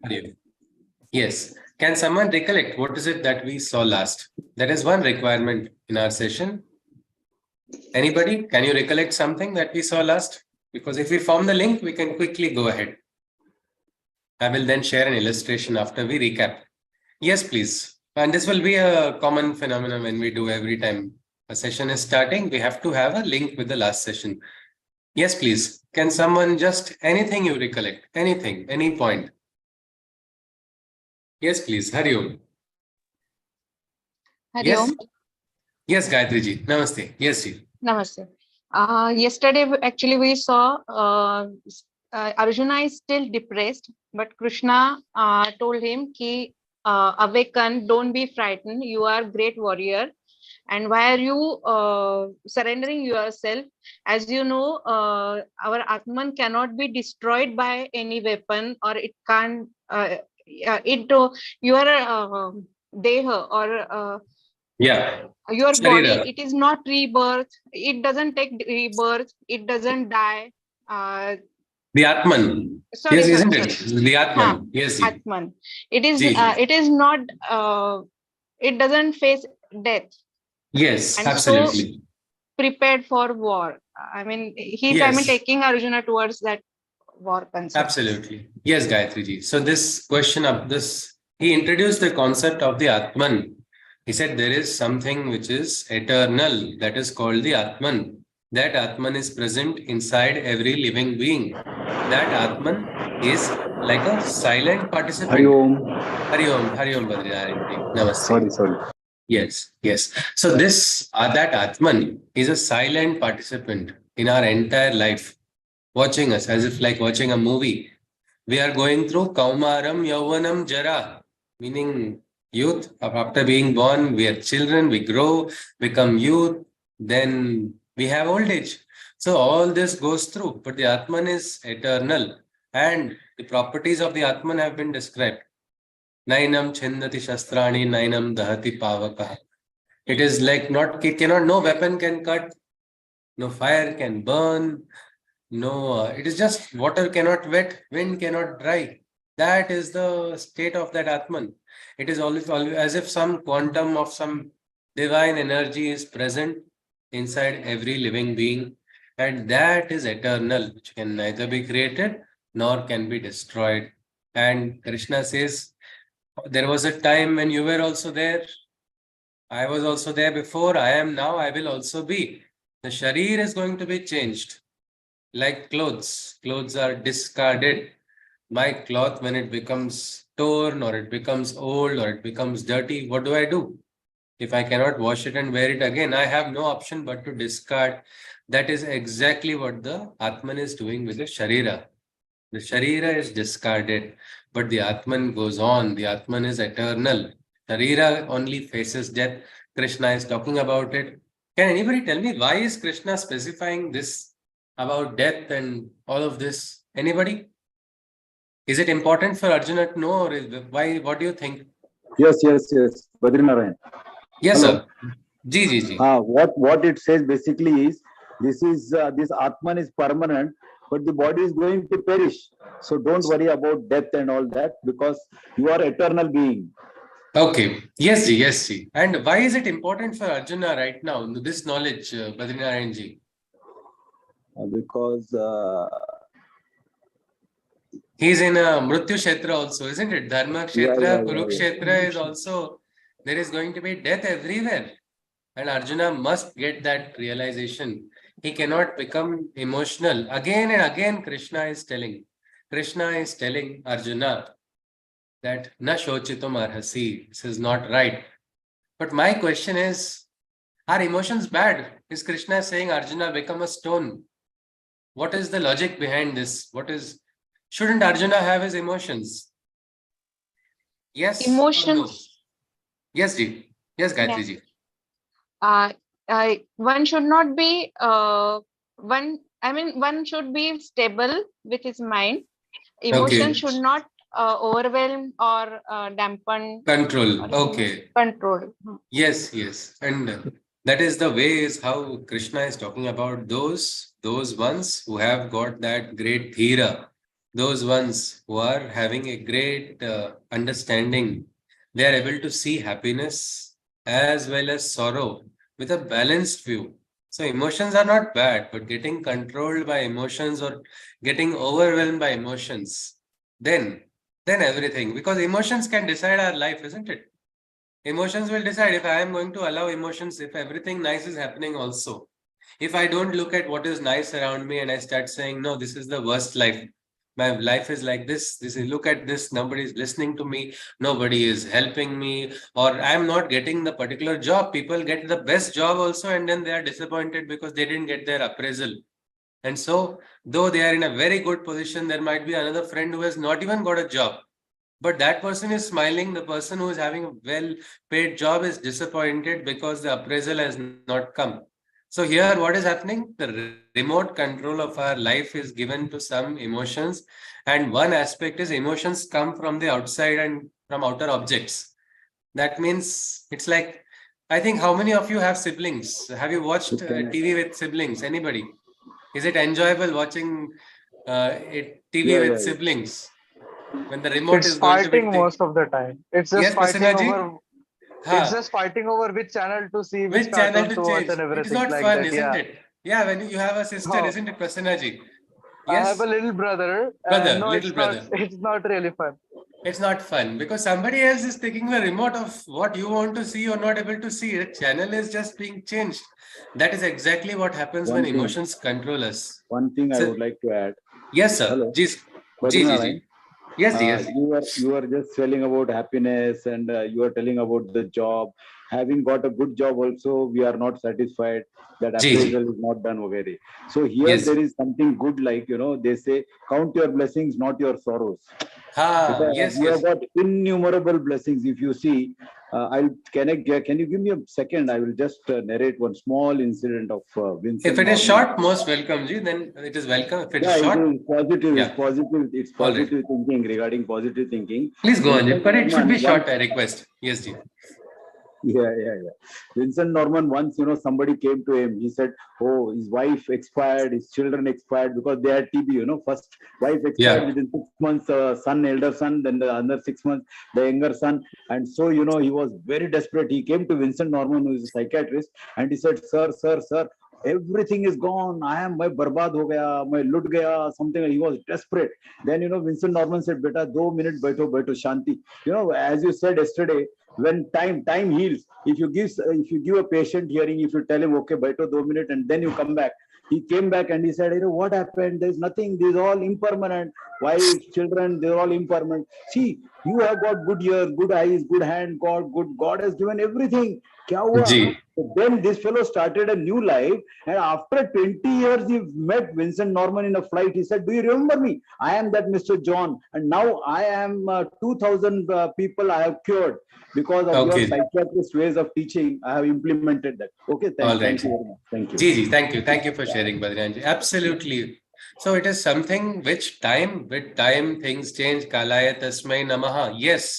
Hari Om. Yes. Can someone recollect what is it that we saw last? That is one requirement in our session. Anybody? Can you recollect something that we saw last? Because if we form the link, we can quickly go ahead. I will then share an illustration after we recap. Yes, please. And this will be a common phenomenon when we do every time a session is starting. We have to have a link with the last session. Yes, please. Can someone just anything you recollect? Anything, any point? Yes, please. Hari Om. Hari Yes. Om. Yes, Gayatri ji. Namaste. Yes, ji. Namaste. Yesterday, actually, we saw Arjuna is still depressed, but Krishna told him, ki, awaken, don't be frightened. You are a great warrior. And why are you surrendering yourself? As you know, our Atman cannot be destroyed by any weapon, or it can't, your Deha or your body, Sharira. it is not rebirth, it doesn't take rebirth, it doesn't die. The Atman. Sorry, Yes, sorry, isn't sorry. it? The Atman. Yes, ji. Atman. It is Ji, ji. it is not it doesn't face death, Yes, and so absolutely. prepared for war. I mean, he's Yes, taking Arjuna towards that war concept. absolutely. Yes, Gayatri ji. So this question of this, he introduced the concept of the Atman. He said there is something which is eternal that is called the Atman. That Atman is present inside every living being. That Atman is like a silent participant. Hari Om. Hari Om Badrinath ji. Namaste. Sorry. Yes. So this, that Atman is a silent participant in our entire life, watching us as if like watching a movie. We are going through Kaumaram, Yauvanam, Jara, meaning youth. After being born, we are children, we grow, become youth, then we have old age. So all this goes through, but the Atman is eternal, and the properties of the Atman have been described. Nainam Chindati Shastrani, Nainam Dahati Pavaka. It is like no weapon can cut, no fire can burn, no, it is just water cannot wet, wind cannot dry. That is the state of that Atman. It is always as if some quantum of some divine energy is present inside every living being, and that is eternal, which can neither be created nor can be destroyed. And Krishna says, there was a time when you were also there. I was also there before. I am now. I will also be. The sharir is going to be changed. Like clothes. Clothes are discarded. My cloth, when it becomes torn or it becomes old or it becomes dirty, what do? If I cannot wash it and wear it again, I have no option but to discard. That is exactly what the Atman is doing with the Sharira. The Sharira is discarded, but the Atman goes on. The Atman is eternal. Sharira only faces death. Krishna is talking about it. Can anybody tell me why is Krishna specifying this about death and all of this? Anybody? Is it important for Arjuna to know, or why? What do you think? Yes. Badrinarayan. Yes, Hello. sir. Ji. What it says basically is this Atman is permanent, but the body is going to perish. So don't worry about death and all that, because you are eternal being. Okay. Yes, ji. And why is it important for Arjuna right now, this knowledge, Badrinarayan ji? Because he's in a Mrityu Kshetra also, isn't it? Dharma Kshetra, Kurukshetra is also, there is going to be death everywhere. And Arjuna must get that realization. He cannot become emotional. Again and again, Krishna is telling Arjuna that na shochitum arhasi. This is not right. But my question is, are emotions bad? Is Krishna saying Arjuna become a stone? What is the logic behind this? Shouldn't Arjuna have his emotions? Yes. Emotions. No? Yes, ji. Yes, Gayatri ji. One should not be one should be stable with his mind. Emotion should not overwhelm or dampen. Control. Okay. Control. Yes. And that is the way is how Krishna is talking about those ones who have got that great dhira, those ones who are having a great understanding, they are able to see happiness as well as sorrow with a balanced view. So emotions are not bad, but getting controlled by emotions or getting overwhelmed by emotions, then everything, because emotions can decide our life, isn't it? Emotions will decide if I am going to allow emotions, if everything nice is happening also. If I don't look at what is nice around me and I start saying, no, this is the worst life. My life is like this. This is, look at this. Nobody is listening to me. Nobody is helping me. Or I'm not getting the particular job. People get the best job also, and then they are disappointed because they didn't get their appraisal. And so, though they are in a very good position, there might be another friend who has not even got a job. But that person is smiling. The person who is having a well paid job is disappointed because the appraisal has not come. So here what is happening? The remote control of our life is given to some emotions. And one aspect is emotions come from the outside and from outer objects. That means it's like, I think, how many of you have siblings? Have you watched TV with siblings? Anybody? Is it enjoyable watching TV Yeah, with yeah, yeah. siblings? When the remote It's is going to fighting be most of the time. It's just yes, fighting Prasanna ji? over. It's Ha, just fighting over which channel to see, which which channel cartoon to to watch, change? and It is everything not like fun, that. isn't Yeah. it? Yeah, when you have a sister, Oh, isn't it, Prasanna ji? I have a Yes, little brother, and brother, no, little it's not. brother. It's not really fun. It's not fun because somebody else is taking the remote of what you want to see, you're not able to see. The channel is just being changed. That is exactly what happens when One thing, emotions control us. one thing I So, would like to add. yes, sir. Hello, Ji, ji, Badrinath. ji. Yes, ji, yes. You are just telling about happiness, and you are telling about the job. Having got a good job also, we are not satisfied. That Ji, ji. appraisal is not done already. So here Yes. there is something good, like they say, count your blessings, not your sorrows. Ha, Because yes, you have yes. got innumerable blessings. If you see, can you give me a second? I will just narrate one small incident of If Vincent it is Norman. short, most welcome, ji. Then it is welcome. If it is Yeah, it short, is positive. It's yeah. positive. It's All right. positive thinking regarding positive thinking. Please go on, ji. Vincent But it should be Norman once, short, I request. Yes, ji. yeah. Vincent Norman once, somebody came to him. He said, "Oh, his wife expired, his children expired because they had TB. First wife expired Yeah. within 6 months, son, elder son, then the another 6 months, the younger son, and so he was very desperate. He came to Vincent Norman, who is a psychiatrist, and he said, Sir, everything is gone. I am my barbad ho gaya, my lut gaya, something. He was desperate. Then Vincent Norman said, "Beta, 2 minutes, baito, shanti." As you said yesterday, when time heals, if you give a patient hearing, if you tell him, okay, baito 2 minutes, and then you come back, he came back and he said, what happened? There's nothing. This is all impermanent. Wife, children, they're all impermanent. See, you have got good ears, good eyes, good hand. God has given everything. Kya hua? Ji. So then this fellow started a new life, and after 20 years, he met Vincent Norman in a flight. He said, "Do you remember me? I am that Mr. John, and now I am 2,000 people I have cured because of your Okay. psychiatrist ways of teaching. I have implemented that." Okay, All thank right. you very much. Thank you. Ji, ji. Thank you. Thank you for sharing, Badrianji. Absolutely. So it is something which with time things change. Kalaya tasmai namaha. Yes.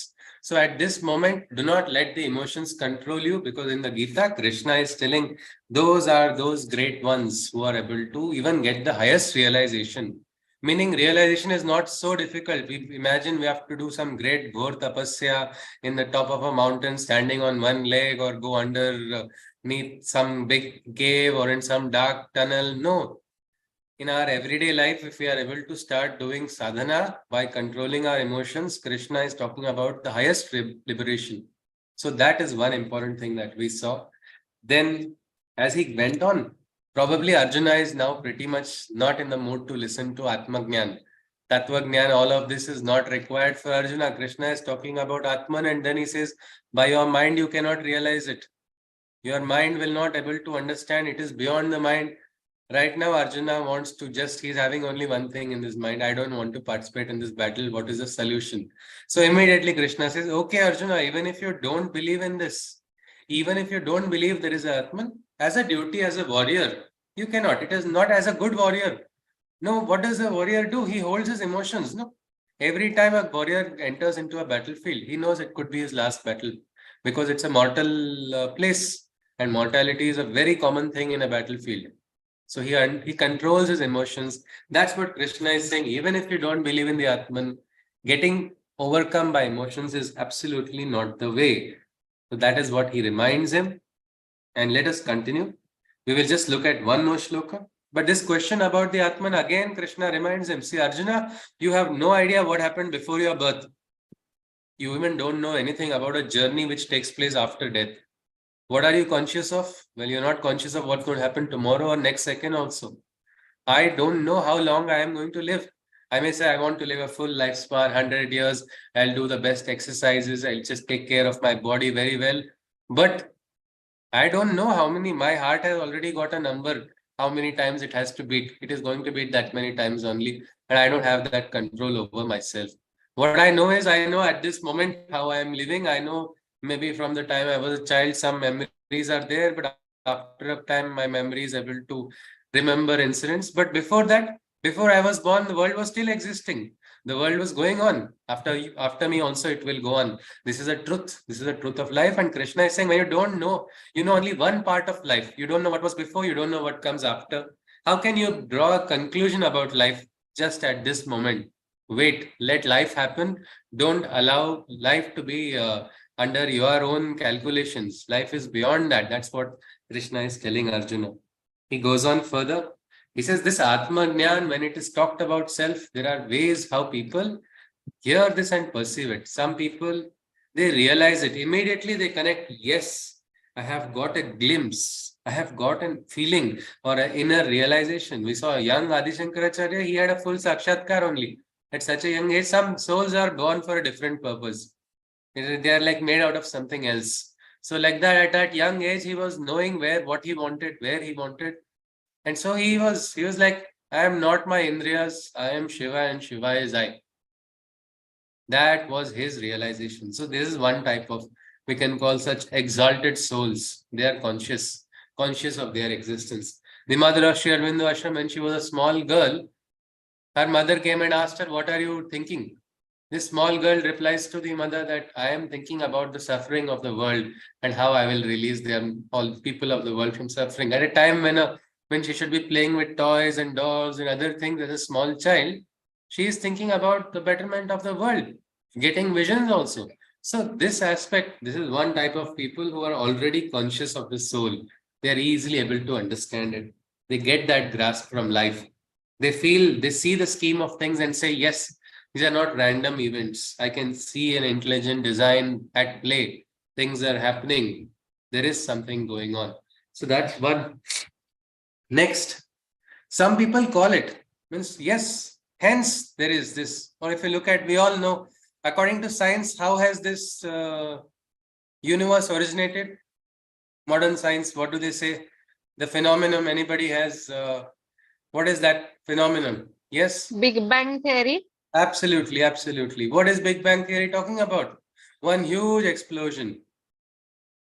So at this moment, do not let the emotions control you, because in the Gita, Krishna is telling those are those great ones who are able to even get the highest realization. Meaning realization is not so difficult. We imagine we have to do some great ghor tapasya in the top of a mountain, standing on one leg, or go underneath some big cave or in some dark tunnel. No. In our everyday life, if we are able to start doing sadhana by controlling our emotions, Krishna is talking about the highest liberation. So that is one important thing that we saw. Then, as he went on, probably Arjuna is now pretty much not in the mood to listen to Atmagnan. Tattva all of this is not required for Arjuna. Krishna is talking about Atman, and then he says, by your mind, you cannot realize it. Your mind will not able to understand. It is beyond the mind. Right now, Arjuna wants to he's having only one thing in his mind. I don't want to participate in this battle. What is the solution? So immediately Krishna says, okay, Arjuna, even if you don't believe in this, even if you don't believe there is a Atman, as a duty, as a warrior, you cannot. It is not as a good warrior. No, what does a warrior do? He holds his emotions. No, every time a warrior enters into a battlefield, he knows it could be his last battle, because it's a mortal place, and mortality is a very common thing in a battlefield. So he controls his emotions. That's what Krishna is saying. Even if you don't believe in the Atman, getting overcome by emotions is absolutely not the way. So that is what he reminds him. And let us continue. We will just look at one more shloka. But this question about the Atman, again, Krishna reminds him, see, Arjuna, you have no idea what happened before your birth. You even don't know anything about a journey which takes place after death. What are you conscious of? Well, you're not conscious of what could happen tomorrow or next second also. I don't know how long I am going to live. I may say I want to live a full lifespan, 100 years. I'll do the best exercises. I'll just take care of my body very well. But I don't know how many, my heart has already got a number, how many times it has to beat. It is going to beat that many times only. And I don't have that control over myself. What I know is I know at this moment how I am living. I know maybe from the time I was a child, some memories are there, but after a time, my memory is able to remember incidents. But before that, before I was born, the world was still existing. The world was going on. After me also, it will go on. This is a truth. This is a truth of life. And Krishna is saying, when you don't know, you know only one part of life. You don't know what was before. You don't know what comes after. How can you draw a conclusion about life just at this moment? Wait, let life happen. Don't allow life to be under your own calculations. Life is beyond that. That's what Krishna is telling Arjuna. He goes on further. He says this Atma Jnana, when it is talked about self, there are ways how people hear this and perceive it. Some people, they realize it. Immediately they connect, yes, I have got a glimpse. I have got a feeling or an inner realization. We saw a young Adi Shankaracharya, he had a full sakshatkar only. At such a young age, some souls are born for a different purpose. They are like made out of something else. So like that, at that young age, he was knowing what he wanted, where he wanted. And so he was like, I am not my Indriyas, I am Shiva and Shiva is I. That was his realization. So this is one type of, we can call such exalted souls. They are conscious of their existence. The mother of Sri Aurobindo Ashram, when she was a small girl, her mother came and asked her, what are you thinking? This small girl replies to the mother that I am thinking about the suffering of the world and how I will release them, all people of the world, from suffering. At a time when she should be playing with toys and dolls and other things as a small child, she is thinking about the betterment of the world, getting visions also. So this aspect, this is one type of people who are already conscious of the soul. They are easily able to understand it. They get that grasp from life. They see the scheme of things and say, yes, these are not random events. I can see an intelligent design at play. Things are happening. There is something going on. So that's one. Next, some people call it, means yes, hence there is this. Or if you look at, we all know, according to science, how has this universe originated? Modern science, what do they say? The phenomenon, anybody has, what is that phenomenon? Yes? Big Bang Theory. Absolutely, absolutely. What is Big Bang Theory talking about? One huge explosion.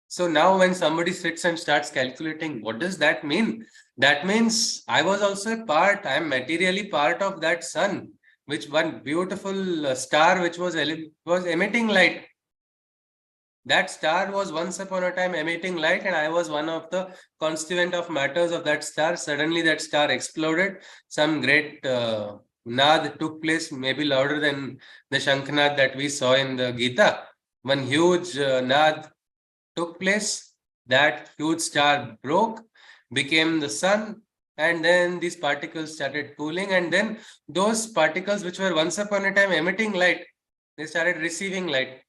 So now when somebody sits and starts calculating, what does that mean? That means I was also a part, I am materially part of that sun, which one beautiful star which was emitting light. That star was once upon a time emitting light, and I was one of the constituent of matters of that star. Suddenly that star exploded. Some great nad took place, maybe louder than the Shankhnad that we saw in the Gita. One huge nad took place. That huge star broke, became the sun, and then these particles started cooling, and then those particles which were once upon a time emitting light, they started receiving light.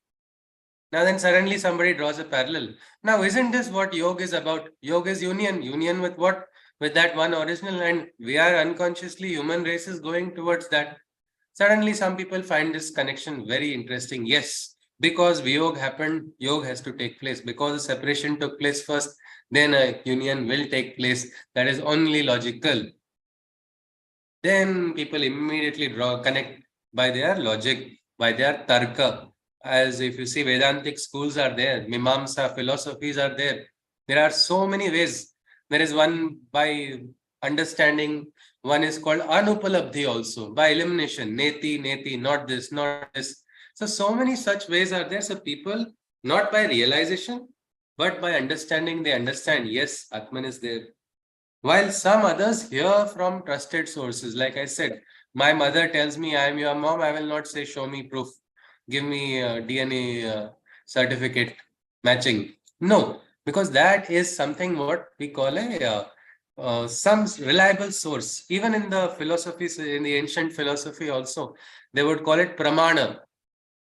Now then suddenly somebody draws a parallel. Now isn't this what yoga is about? Yoga is union. Union with what? With that one original, and we are unconsciously, human race is going towards that. Suddenly some people find this connection very interesting. Yes, because Viyog happened, yoga has to take place. Because the separation took place first, then a union will take place. That is only logical. Then people immediately connect by their logic, by their tarka. As if you see, Vedantic schools are there, Mimamsa philosophies are there. There are so many ways. There is one by understanding, one is called Anupalabdhi also, by elimination, neti, not this, not this. So many such ways are there. So people, not by realization, but by understanding, they understand, yes, Atman is there. While some others hear from trusted sources. Like I said, my mother tells me I am your mom, I will not say show me proof, give me DNA certificate matching. No, because that is something what we call some reliable source. Even in the philosophies, in the ancient philosophy also, they would call it pramana.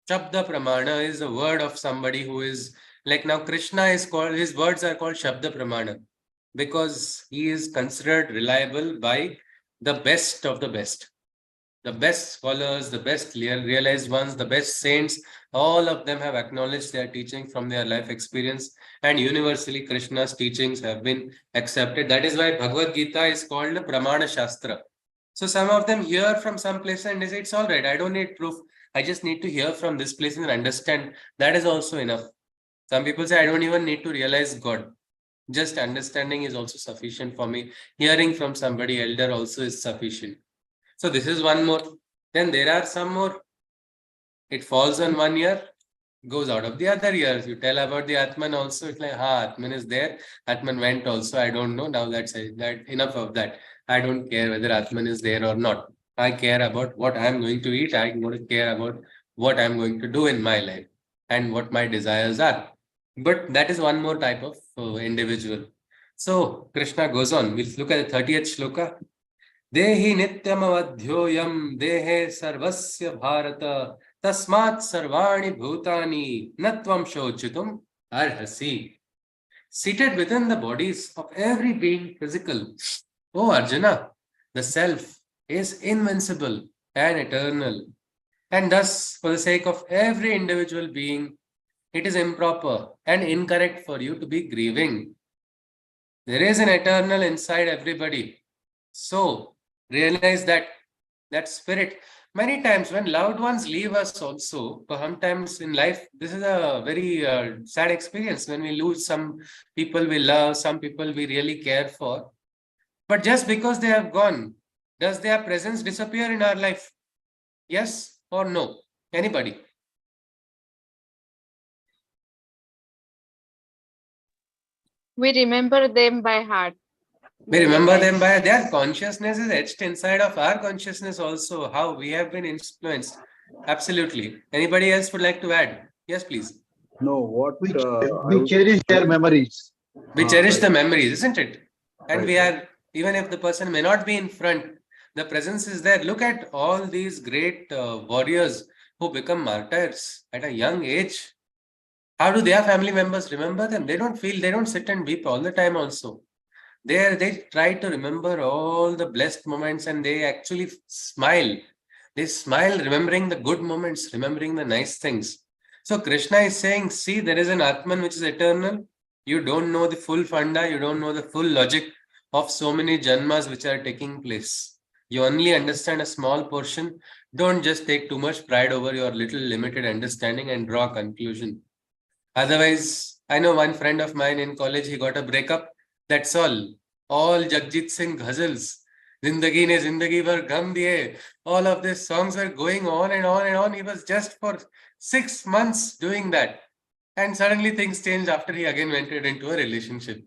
Shabda pramana is a word of somebody who is like now Krishna is called, his words are called Shabda pramana because he is considered reliable by the best of the best. The best scholars, the best realized ones, the best saints, all of them have acknowledged their teaching from their life experience, and universally Krishna's teachings have been accepted. That is why Bhagavad Gita is called the Pramana Shastra. So some of them hear from some place and they say, it's all right, I don't need proof. I just need to hear from this place and understand. That is also enough. Some people say, I don't even need to realize God. Just understanding is also sufficient for me. Hearing from somebody elder also is sufficient. So this is one more. Then there are some more. It falls on one ear, goes out of the other ears. You tell about the Atman also. It's like, Atman is there. Atman went also. I don't know. Now that's that. Enough of that. I don't care whether Atman is there or not. I care about what I'm going to eat. I'm going to care about what I'm going to do in my life and what my desires are. But that is one more type of individual. So Krishna goes on. We'll look at the 30th shloka. Dehi nityamavadhyoyam dehe sarvasya bharata tasmat sarvani bhutani natvam shochitum arhasi. Seated within the bodies of every being physical. O Arjuna, the self is invincible and eternal. And thus, for the sake of every individual being, it is improper and incorrect for you to be grieving. There is an eternal inside everybody. So, realize that spirit. Many times when loved ones leave us also, sometimes in life, this is a very sad experience when we lose some people we love, some people we really care for. But just because they have gone, does their presence disappear in our life? Yes or no? Anybody? We remember them by heart. We remember them by their consciousness is etched inside of our consciousness also, how we have been influenced. Absolutely. Anybody else would like to add? Yes, please. No, what We cherish their memories. We cherish the right. memories, isn't it? And Right, we right. are, even if the person may not be in front, the presence is there. Look at all these great warriors who become martyrs at a young age. How do their family members remember them? They don't sit and weep all the time also. They try to remember all the blessed moments and they actually smile. They smile remembering the good moments, remembering the nice things. So Krishna is saying, see, there is an Atman which is eternal. You don't know the full funda, you don't know the full logic of so many janmas which are taking place. You only understand a small portion. Don't just take too much pride over your little limited understanding and draw a conclusion. Otherwise, I know one friend of mine in college, he got a breakup. That's all. All Jagjit Singh ghazals. Zindagi ne zindagi par gham diye. All of these songs were going on and on and on. He was just for 6 months doing that. And suddenly things changed after he again entered into a relationship.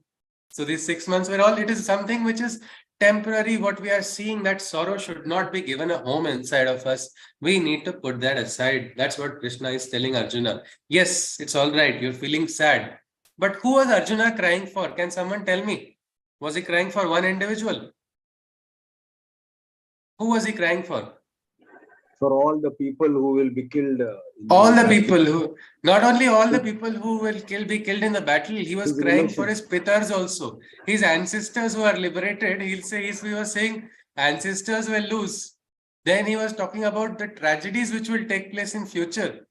So these 6 months were all, it is something which is temporary. What we are seeing, that sorrow should not be given a home inside of us. We need to put that aside. That's what Krishna is telling Arjuna. Yes, it's all right. You're feeling sad. But who was Arjuna crying for? Can someone tell me? Was he crying for one individual? Who was he crying for? For all the people who will be killed. All the people who, not only all the people who will be killed in the battle, he was His crying for relations. his pitars also. His ancestors who are liberated, he was saying ancestors will lose. Then he was talking about the tragedies which will take place in future.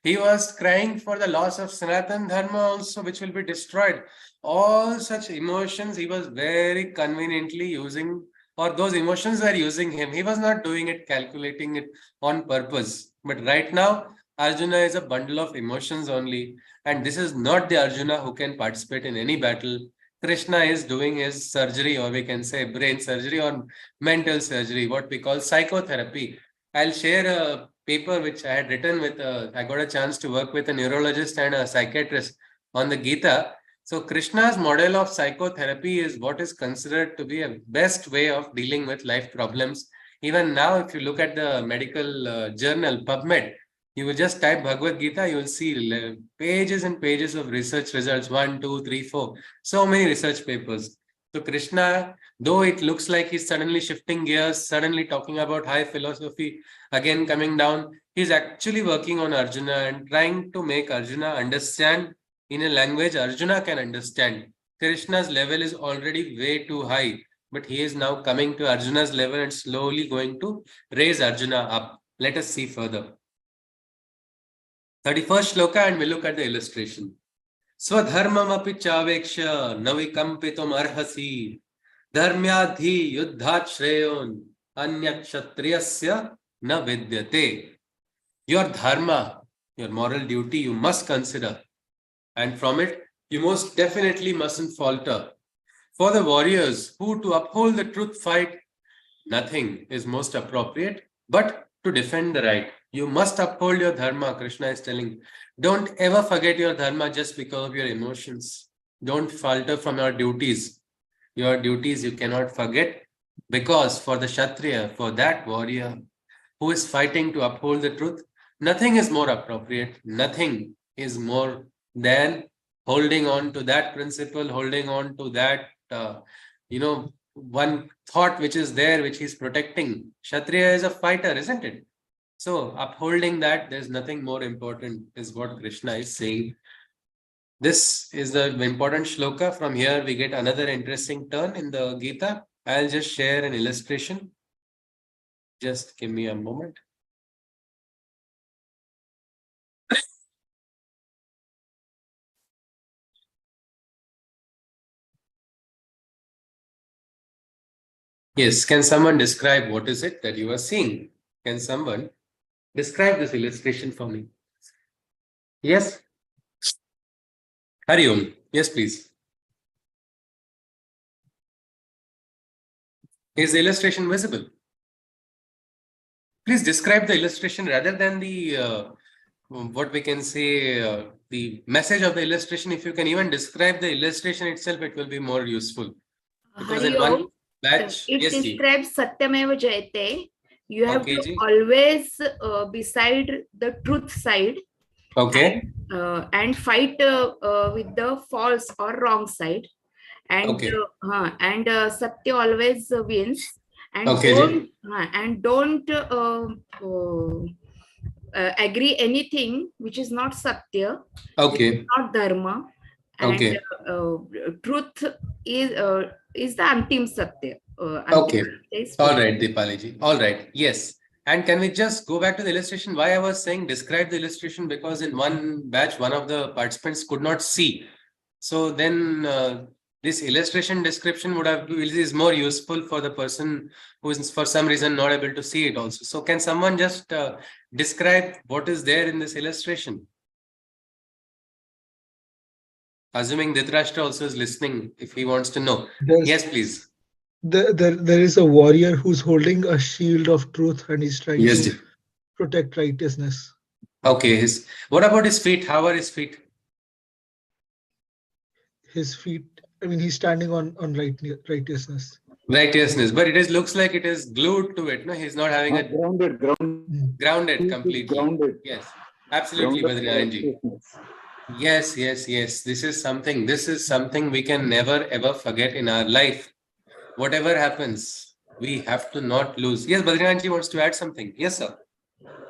He was crying for the loss of Sanatan Dharma also, which will be destroyed. All such emotions he was very conveniently using, or those emotions were using him. He was not doing it, calculating it on purpose. But right now, Arjuna is a bundle of emotions only. And this is not the Arjuna who can participate in any battle. Krishna is doing his surgery, or we can say brain surgery or mental surgery, what we call psychotherapy. I'll share a paper which I had written with, I got a chance to work with a neurologist and a psychiatrist on the Gita. So Krishna's model of psychotherapy is what is considered to be a best way of dealing with life problems. Even now, if you look at the medical journal PubMed, you will just type Bhagavad Gita, you will see pages and pages of research results, 1, 2, 3, 4, so many research papers. So Krishna, though it looks like he's suddenly shifting gears, suddenly talking about high philosophy, again coming down, he's actually working on Arjuna and trying to make Arjuna understand in a language Arjuna can understand. Krishna's level is already way too high, but he is now coming to Arjuna's level and slowly going to raise Arjuna up. Let us see further. 31st shloka, and we look at the illustration. Swadharmamapi chaveksha navikampitum arhasi dharmyadhi yuddhat shreyon anyakshatriyasya na vidyate. Your dharma, your moral duty, you must consider. And from it, you most definitely mustn't falter. For the warriors who to uphold the truth fight, nothing is most appropriate but to defend the right. You must uphold your dharma, Krishna is telling. Don't ever forget your dharma just because of your emotions. Don't falter from your duties. Your duties you cannot forget, because for the Kshatriya, for that warrior who is fighting to uphold the truth, nothing is more appropriate. Nothing is more than holding on to that principle, holding on to that, one thought which is there, which he's protecting. Kshatriya is a fighter, isn't it? So upholding that, there's nothing more important, is what Krishna is saying. This is the important shloka. From here, we get another interesting turn in the Gita. I'll just share an illustration. Just give me a moment. Yes, can someone describe what is it that you are seeing? Can someone describe this illustration for me? Yes? Hari Om. Yes, please. Is the illustration visible? Please describe the illustration rather than the, what we can say, the message of the illustration. If you can even describe the illustration itself, it will be more useful. Because in one batch, it yes, describes Satyameva Jayate. You have Okay, to ji. always beside the truth side, Okay. and fight with the false or wrong side, and Okay. Satya always wins, and Okay, ji. don't agree anything which is not Satya, Okay. not Dharma, and Okay. Truth is the Antim Satya. Okay. All right, Deepaliji. All right. Yes. And can we just go back to the illustration? Why I was saying describe the illustration, because in one batch, one of the participants could not see. So then this illustration description is more useful for the person who is for some reason not able to see it also. So can someone just describe what is there in this illustration? Assuming Dhritarashtra also is listening, if he wants to know. Yes, please. There is a warrior who's holding a shield of truth and he's trying to protect righteousness. Okay. What about his feet? How are his feet? His feet, I mean, he's standing on righteousness. Righteousness, but it looks like it is glued to it. No, he's not having a grounded completely. Grounded. Yes, absolutely, Badrinaranji. Yes. This is something we can never ever forget in our life. Whatever happens, we have to not lose. Yes, Badrinaranji wants to add something. Yes, sir.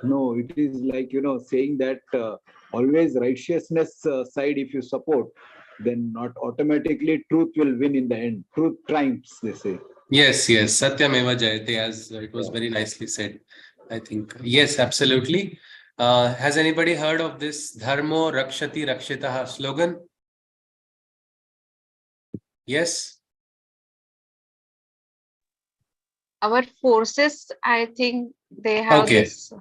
No, it is like, saying that always righteousness side, if you support, then not automatically truth will win in the end. Truth triumphs, they say. Yes. Satyameva Jayate, as it was very nicely said, I think. Yes, absolutely. Has anybody heard of this Dharmo Rakshati Rakshitaha slogan? Yes. Our forces, I think they have this.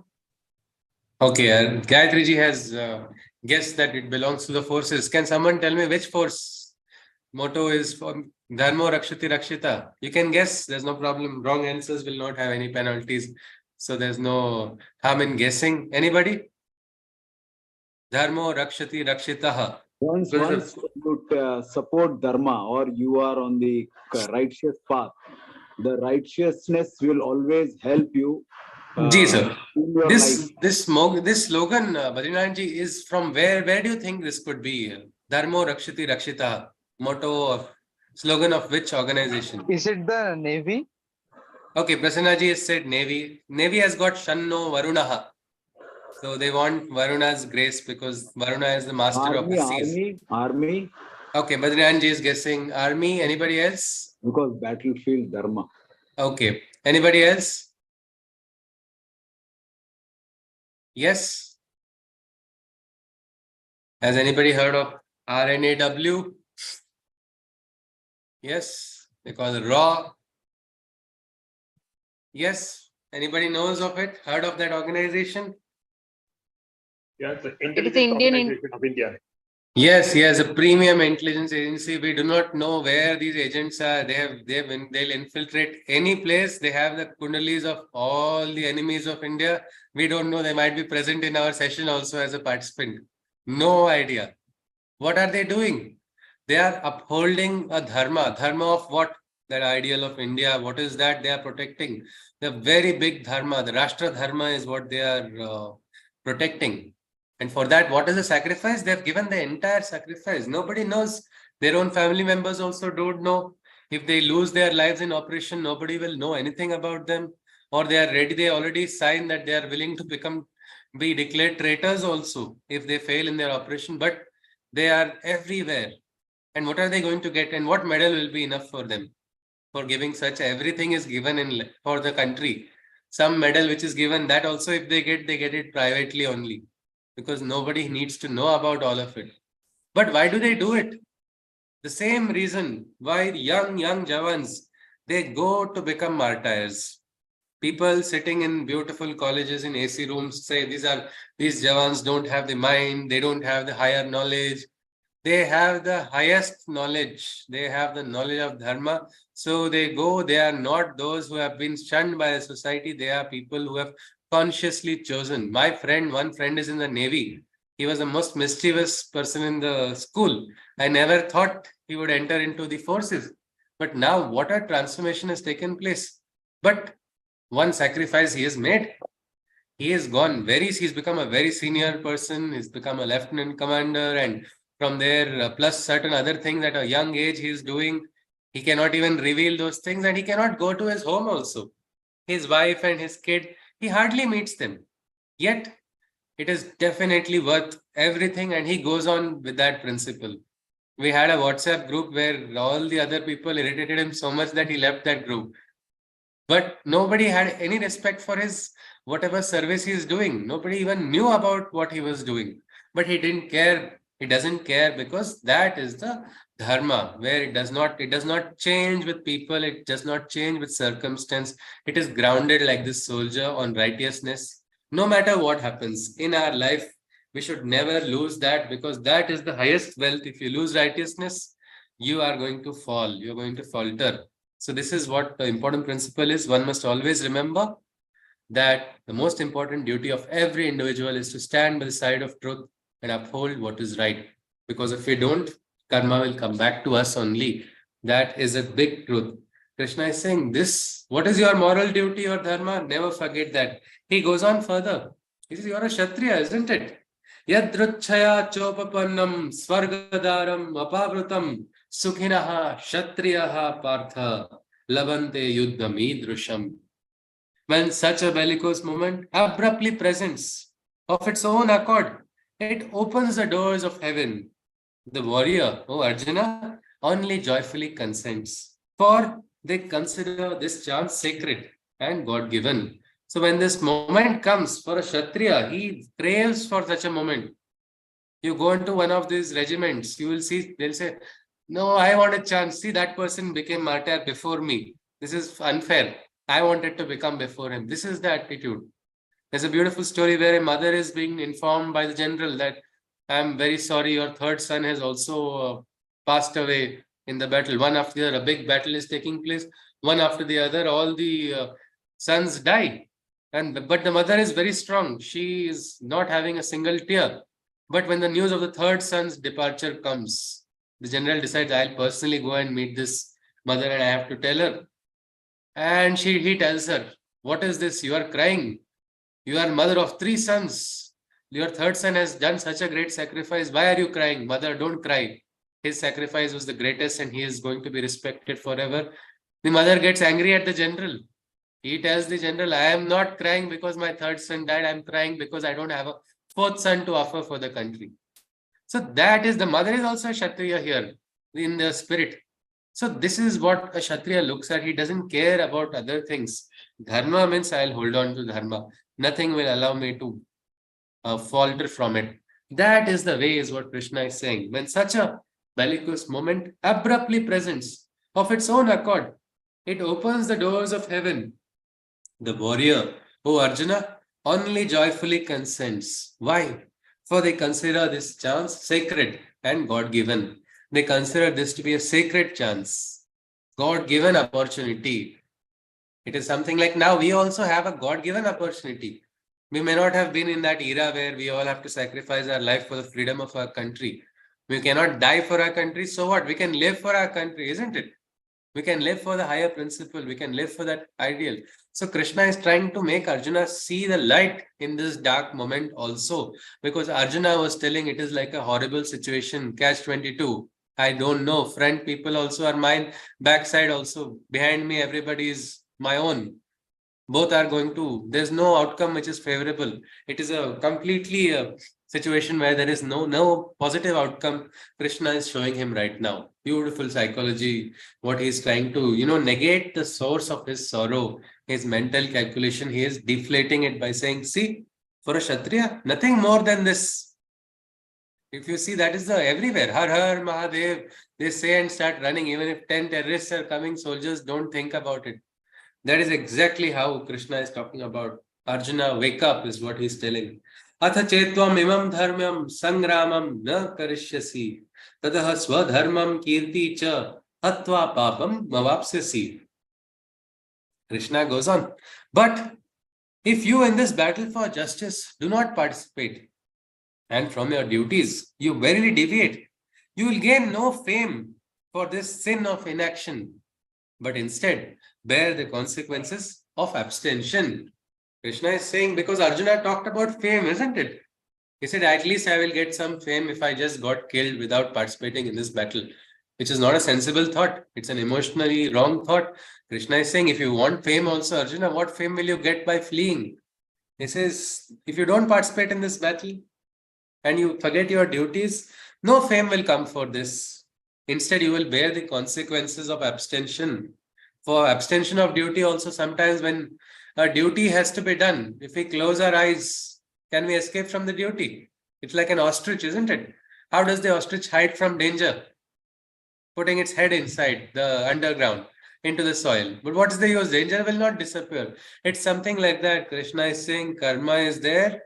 Okay, Gayatri ji has guessed that it belongs to the forces. Can someone tell me which force motto is for Dharmo Rakshati Rakshita? You can guess, there's no problem. Wrong answers will not have any penalties. So there's no harm in guessing. Anybody? Dharmo Rakshati Rakshitaha. Once Because you support dharma or you are on the righteous path, the righteousness will always help you Ji, sir. in your life. This slogan, Badrinath ji, is from where? Where do you think this could be? Dharmo Rakshiti Rakshita, motto or slogan of which organization? Is it the Navy? Okay, Prasanna ji has said Navy. Navy has got Shanno Varunaha. So they want Varuna's grace because Varuna is the master of the seas. Army. Okay, Badrinath ji is guessing army. Anybody else? Because battlefield dharma. Okay. Anybody else? Yes. Has anybody heard of RNAW? Yes. Because raw. Yes. Anybody knows of it? Heard of that organization? Yeah, the It is intelligence Indian. organization of India. Yes, a premium intelligence agency. We do not know where these agents are. They'll infiltrate any place. They have the kundalis of all the enemies of India. We don't know. They might be present in our session also as a participant. No idea. What are they doing? They are upholding a dharma. Dharma of what? That ideal of India. What is that they are protecting? The very big dharma. The Rashtra dharma is what they are protecting. And for that, what is the sacrifice? They have given the entire sacrifice. Nobody knows. Their own family members also don't know. If they lose their lives in operation, nobody will know anything about them. Or they are ready. They already signed that they are willing to be declared traitors also if they fail in their operation. But they are everywhere. And what are they going to get? And what medal will be enough for them? For giving such, everything is given for the country. Some medal which is given, that also if they get it privately only. Because nobody needs to know about all of it. But why do they do it? The same reason why young Javans, they go to become martyrs. People sitting in beautiful colleges in AC rooms say these Javans don't have the mind, they don't have the higher knowledge. They have the highest knowledge. They have the knowledge of dharma. So they are not those who have been shunned by the society. They are people who have consciously chosen. One friend is in the Navy. He was the most mischievous person in the school. I never thought he would enter into the forces. But now what a transformation has taken place. But one sacrifice he has made. He's become a very senior person. He's become a lieutenant commander, and from there, plus certain other things at a young age he's doing. He cannot even reveal those things, and he cannot go to his home also. His wife and his kid, he hardly meets them. Yet, it is definitely worth everything, and he goes on with that principle. We had a WhatsApp group where all the other people irritated him so much that he left that group. But nobody had any respect for his whatever service he is doing. Nobody even knew about what he was doing. But he didn't care. He doesn't care because that is the dharma, where it does not change with people, it does not change with circumstance. It is grounded like this soldier on righteousness. No matter what happens in our life, we should never lose that, because that is the highest wealth. If you lose righteousness, you are going to fall, you're going to falter. So this is what the important principle is. One must always remember that the most important duty of every individual is to stand by the side of truth and uphold what is right. Because if we don't, karma will come back to us only. That is a big truth. Krishna is saying this. What is your moral duty or dharma? Never forget that. He goes on further. He says, you're a Kshatriya, isn't it? Yadruchaya chopapannam swargadaram apavrutam sukhinaha kshatriyaha partha labante yuddham idrusham. When such a bellicose moment abruptly presents of its own accord, it opens the doors of heaven. The warrior, O Arjuna, only joyfully consents, for they consider this chance sacred and God-given. So when this moment comes for a Kshatriya, he craves for such a moment. You go into one of these regiments, you will see, they'll say, no, I want a chance. See, that person became martyr before me. This is unfair. I wanted to become before him. This is the attitude. There's a beautiful story where a mother is being informed by the general that I'm very sorry, your third son has also passed away in the battle. One after the other, a big battle is taking place. One after the other, all the sons die. But the mother is very strong. She is not having a single tear. But when the news of the third son's departure comes, the general decides, I'll personally go and meet this mother and I have to tell her. And he tells her, what is this? You are crying. You are mother of 3 sons. Your third son has done such a great sacrifice. Why are you crying? Mother, don't cry. His sacrifice was the greatest and he is going to be respected forever. The mother gets angry at the general. He tells the general, I am not crying because my third son died. I am crying because I don't have a fourth son to offer for the country. So that is, the mother is also a Kshatriya here in the spirit. So this is what a Kshatriya looks at. He doesn't care about other things. Dharma means I'll hold on to dharma. Nothing will allow me to falter from it. That is the way, is what Krishna is saying. When such a bellicose moment abruptly presents of its own accord, it opens the doors of heaven. The warrior, O Arjuna, only joyfully consents. Why? For they consider this chance sacred and God-given. They consider this to be a sacred chance, God-given opportunity. It is something like now we also have a God-given opportunity. We may not have been in that era where we all have to sacrifice our life for the freedom of our country. We cannot die for our country. So what? We can live for our country, isn't it? We can live for the higher principle. We can live for that ideal. So Krishna is trying to make Arjuna see the light in this dark moment also. Because Arjuna was telling it is like a horrible situation, catch 22. I don't know. Front people also are mine. Backside also. Behind me, everybody is my own. Both are going to, there's no outcome which is favorable. It is a completely situation where there is no positive outcome. Krishna is showing him right now. Beautiful psychology, what he's trying to, negate the source of his sorrow, his mental calculation. He is deflating it by saying, see, for a Kshatriya, nothing more than this. If you see, that is the everywhere. Har Har Mahadev, they say and start running. Even if 10 terrorists are coming, soldiers don't think about it. That is exactly how Krishna is talking about. Arjuna, wake up is what he's telling. Atha chetvam imam dharmam sangramam na karishyasi tadaha swadharmam kirti cha hatva papam mavapsyasi. Krishna goes on. But if you in this battle for justice do not participate, and from your duties you verily deviate, you will gain no fame for this sin of inaction, but instead bear the consequences of abstention. Krishna is saying, because Arjuna talked about fame, isn't it? He said, at least I will get some fame if I just got killed without participating in this battle, which is not a sensible thought. It's an emotionally wrong thought. Krishna is saying, if you want fame also, Arjuna, what fame will you get by fleeing? He says, if you don't participate in this battle and you forget your duties, no fame will come for this. Instead, you will bear the consequences of abstention. For abstention of duty also, sometimes when a duty has to be done, if we close our eyes, can we escape from the duty? It's like an ostrich, isn't it? How does the ostrich hide from danger? Putting its head inside the underground, into the soil. But what is the use? Danger will not disappear. It's something like that. Krishna is saying karma is there.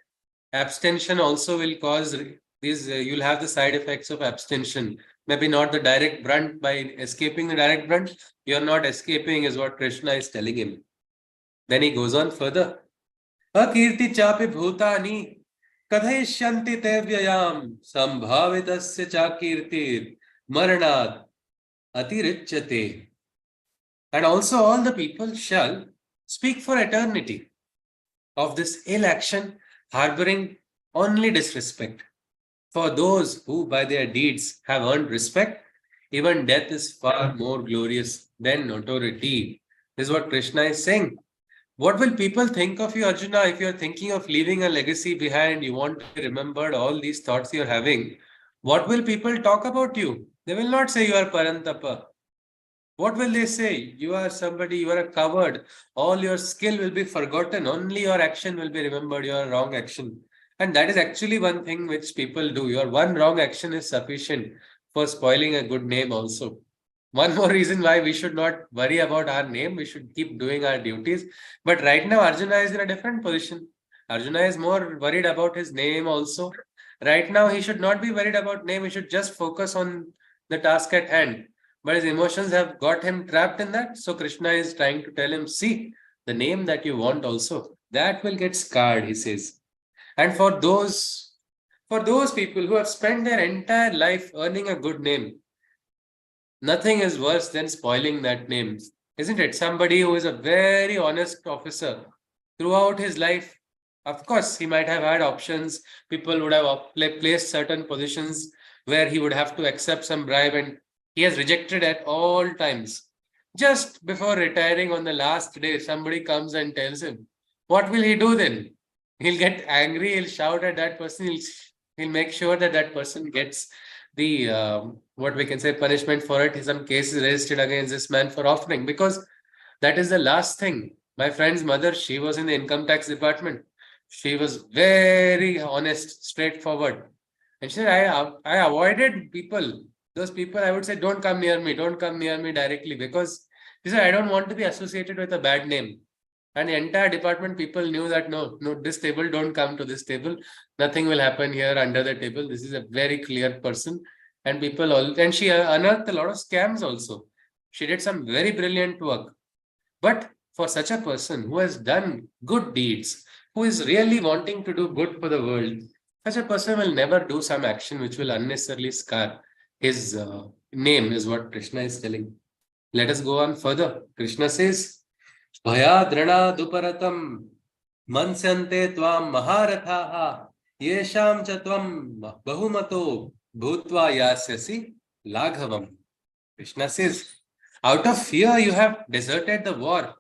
Abstention also will cause these, you'll have the side effects of abstention. Maybe not the direct brunt. By escaping the direct brunt, you're not escaping, is what Krishna is telling him. Then he goes on further. Akirti chapi bhutani kadhaishyanti te vyayam sambhavitasya chakirtir maranad atirichyate. And also all the people shall speak for eternity of this ill action, harboring only disrespect. For those who by their deeds have earned respect, even death is far more glorious than notoriety. This is what Krishna is saying. What will people think of you, Arjuna, if you're thinking of leaving a legacy behind, you want to be remembered, all these thoughts you're having? What will people talk about you? They will not say you are Parantapa. What will they say? You are somebody, you are a coward. All your skill will be forgotten. Only your action will be remembered, your wrong action. And that is actually one thing which people do. Your one wrong action is sufficient for spoiling a good name also. One more reason why we should not worry about our name. We should keep doing our duties. But right now, Arjuna is in a different position. Arjuna is more worried about his name also. Right now, he should not be worried about name. He should just focus on the task at hand. But his emotions have got him trapped in that. So Krishna is trying to tell him, see, the name that you want also, that will get scarred, he says. And for For those people who have spent their entire life earning a good name, nothing is worse than spoiling that name, isn't it? Somebody who is a very honest officer throughout his life, of course, he might have had options. People would have placed certain positions where he would have to accept some bribe, and he has rejected at all times. Just before retiring on the last day, somebody comes and tells him, what will he do then? He'll get angry, he'll shout at that person, he'll make sure that that person gets the what we can say punishment for it. Some cases registered against this man for offering, because that is the last thing. My friend's mother, she was in the income tax department. She was very honest, straightforward, and she said, I avoided people. Those people, I would say, don't come near me directly, because she said, I don't want to be associated with a bad name. And the entire department, people knew that no, this table, don't come to this table. Nothing will happen here under the table. This is a very clear person. And people all, and she unearthed a lot of scams also. She did some very brilliant work. But for such a person who has done good deeds, who is really wanting to do good for the world, such a person will never do some action which will unnecessarily scar his name, is what Krishna is telling. Let us go on further. Krishna says, Bhayadrana duparatam mansante tvam maharathaha yesham cha tvam bahumato bhutva yasyasi laghavam. Krishna says, out of fear you have deserted the war.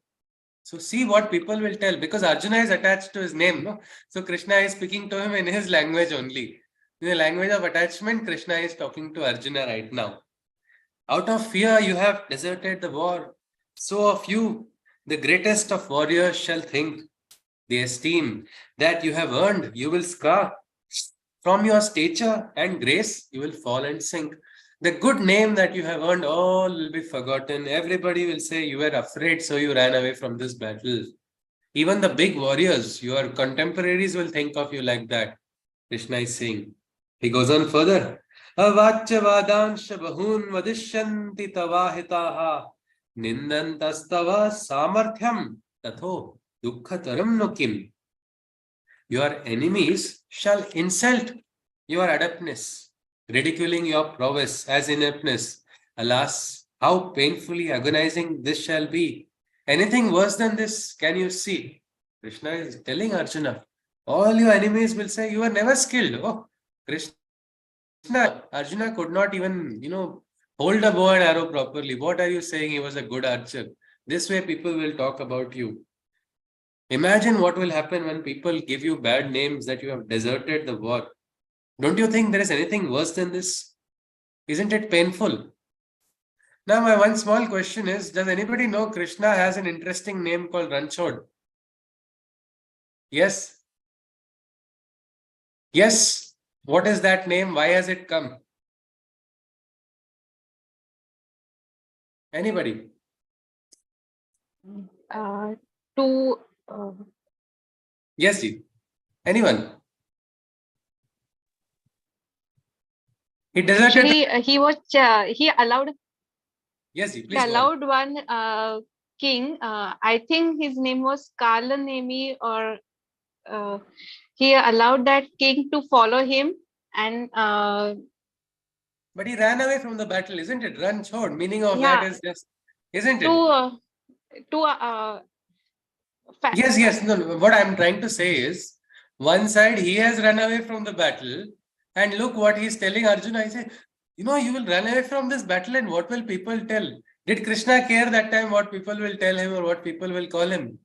So see what people will tell, because Arjuna is attached to his name, no? So Krishna is speaking to him in his language only. In the language of attachment, Krishna is talking to Arjuna right now. Out of fear you have deserted the war. So of you, the greatest of warriors shall think. The esteem that you have earned, you will scar. From your stature and grace, you will fall and sink. The good name that you have earned, all will be forgotten. Everybody will say you were afraid, so you ran away from this battle. Even the big warriors, your contemporaries, will think of you like that. Krishna is saying. He goes on further. Avachya vadansha bahun vadishyanti tavahitaha nindantastava samarthyam tatho dukkhataram nokim. Your enemies shall insult your adeptness, ridiculing your prowess as ineptness. Alas, how painfully agonizing this shall be. Anything worse than this can you see? Krishna is telling Arjuna, all your enemies will say, you are never skilled. Oh, Krishna, Arjuna could not even, hold a bow and arrow properly. What are you saying? He was a good archer. This way people will talk about you. Imagine what will happen when people give you bad names that you have deserted the war. Don't you think there is anything worse than this? Isn't it painful? Now, my one small question is, does anybody know Krishna has an interesting name called Ranchod? Yes? Yes. What is that name? Why has it come? Anybody? Yes, ji. Anyone? He deserted. Actually, he allowed. Yes, ji, He please. allowed one king. I think his name was Kalanemi, or he allowed that king to follow him, and but he ran away from the battle, isn't it? Run chhod. Meaning of yeah, that is just, isn't it? Yes. No. What I'm trying to say is, one side he has run away from the battle, and look what he's telling Arjuna. He said, you will run away from this battle, and what will people tell? Did Krishna care that time what people will tell him or what people will call him?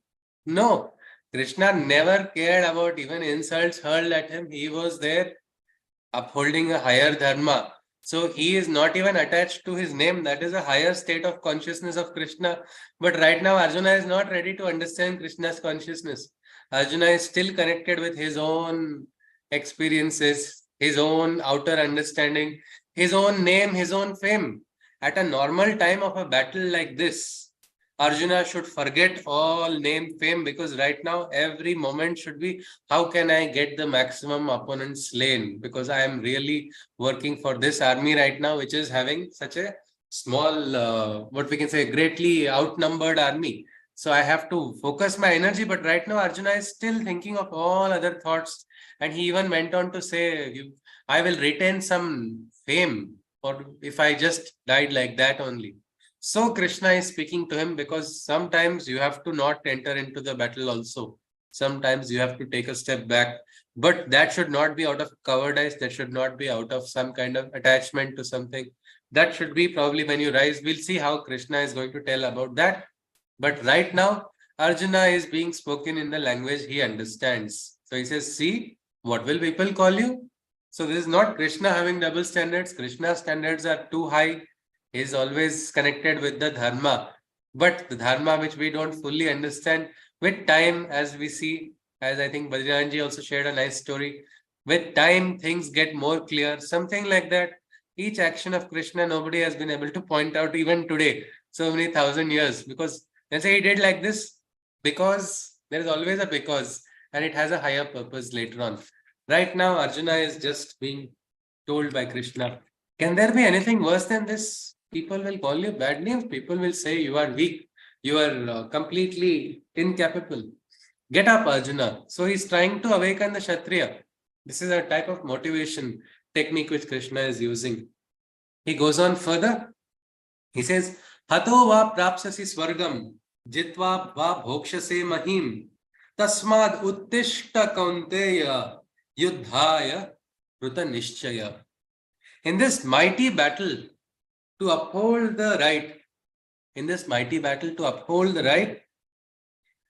No. Krishna never cared about even insults hurled at him. He was there upholding a higher dharma. So he is not even attached to his name. That is a higher state of consciousness of Krishna. But right now, Arjuna is not ready to understand Krishna's consciousness. Arjuna is still connected with his own experiences, his own outer understanding, his own name, his own fame. At a normal time of a battle like this, Arjuna should forget all name, fame, because right now every moment should be, how can I get the maximum opponent slain? Because I am really working for this army right now, which is having such a small, what we can say, greatly outnumbered army. So I have to focus my energy. But right now, Arjuna is still thinking of all other thoughts And he even went on to say, I will retain some fame or if I just died like that only. So Krishna is speaking to him because sometimes you have to not enter into the battle also. Sometimes you have to take a step back. But that should not be out of cowardice. That should not be out of some kind of attachment to something. That should be probably when you rise. We'll see how Krishna is going to tell about that. But right now, Arjuna is being spoken in the language he understands. So he says, see, what will people call you? So this is not Krishna having double standards. Krishna's standards are too high. He is always connected with the dharma. But the dharma which we don't fully understand, with time, as we see, as I think Badrinathji also shared a nice story, with time things get more clear, something like that. Each action of Krishna, nobody has been able to point out even today, so many thousand years, because let's say he did like this, because there is always a because, and it has a higher purpose later on. Right now, Arjuna is just being told by Krishna, can there be anything worse than this? People will call you bad names. People will say you are weak. You are completely incapable. Get up, Arjuna. So he's trying to awaken the Kshatriya. This is a type of motivation technique which Krishna is using. He goes on further. He says, Hato va prapsasi swargam, jitva va bhokshase mahim, tasmad uttishta kaunteya, yuddhaya ruta nishchaya. In this mighty battle to uphold the right,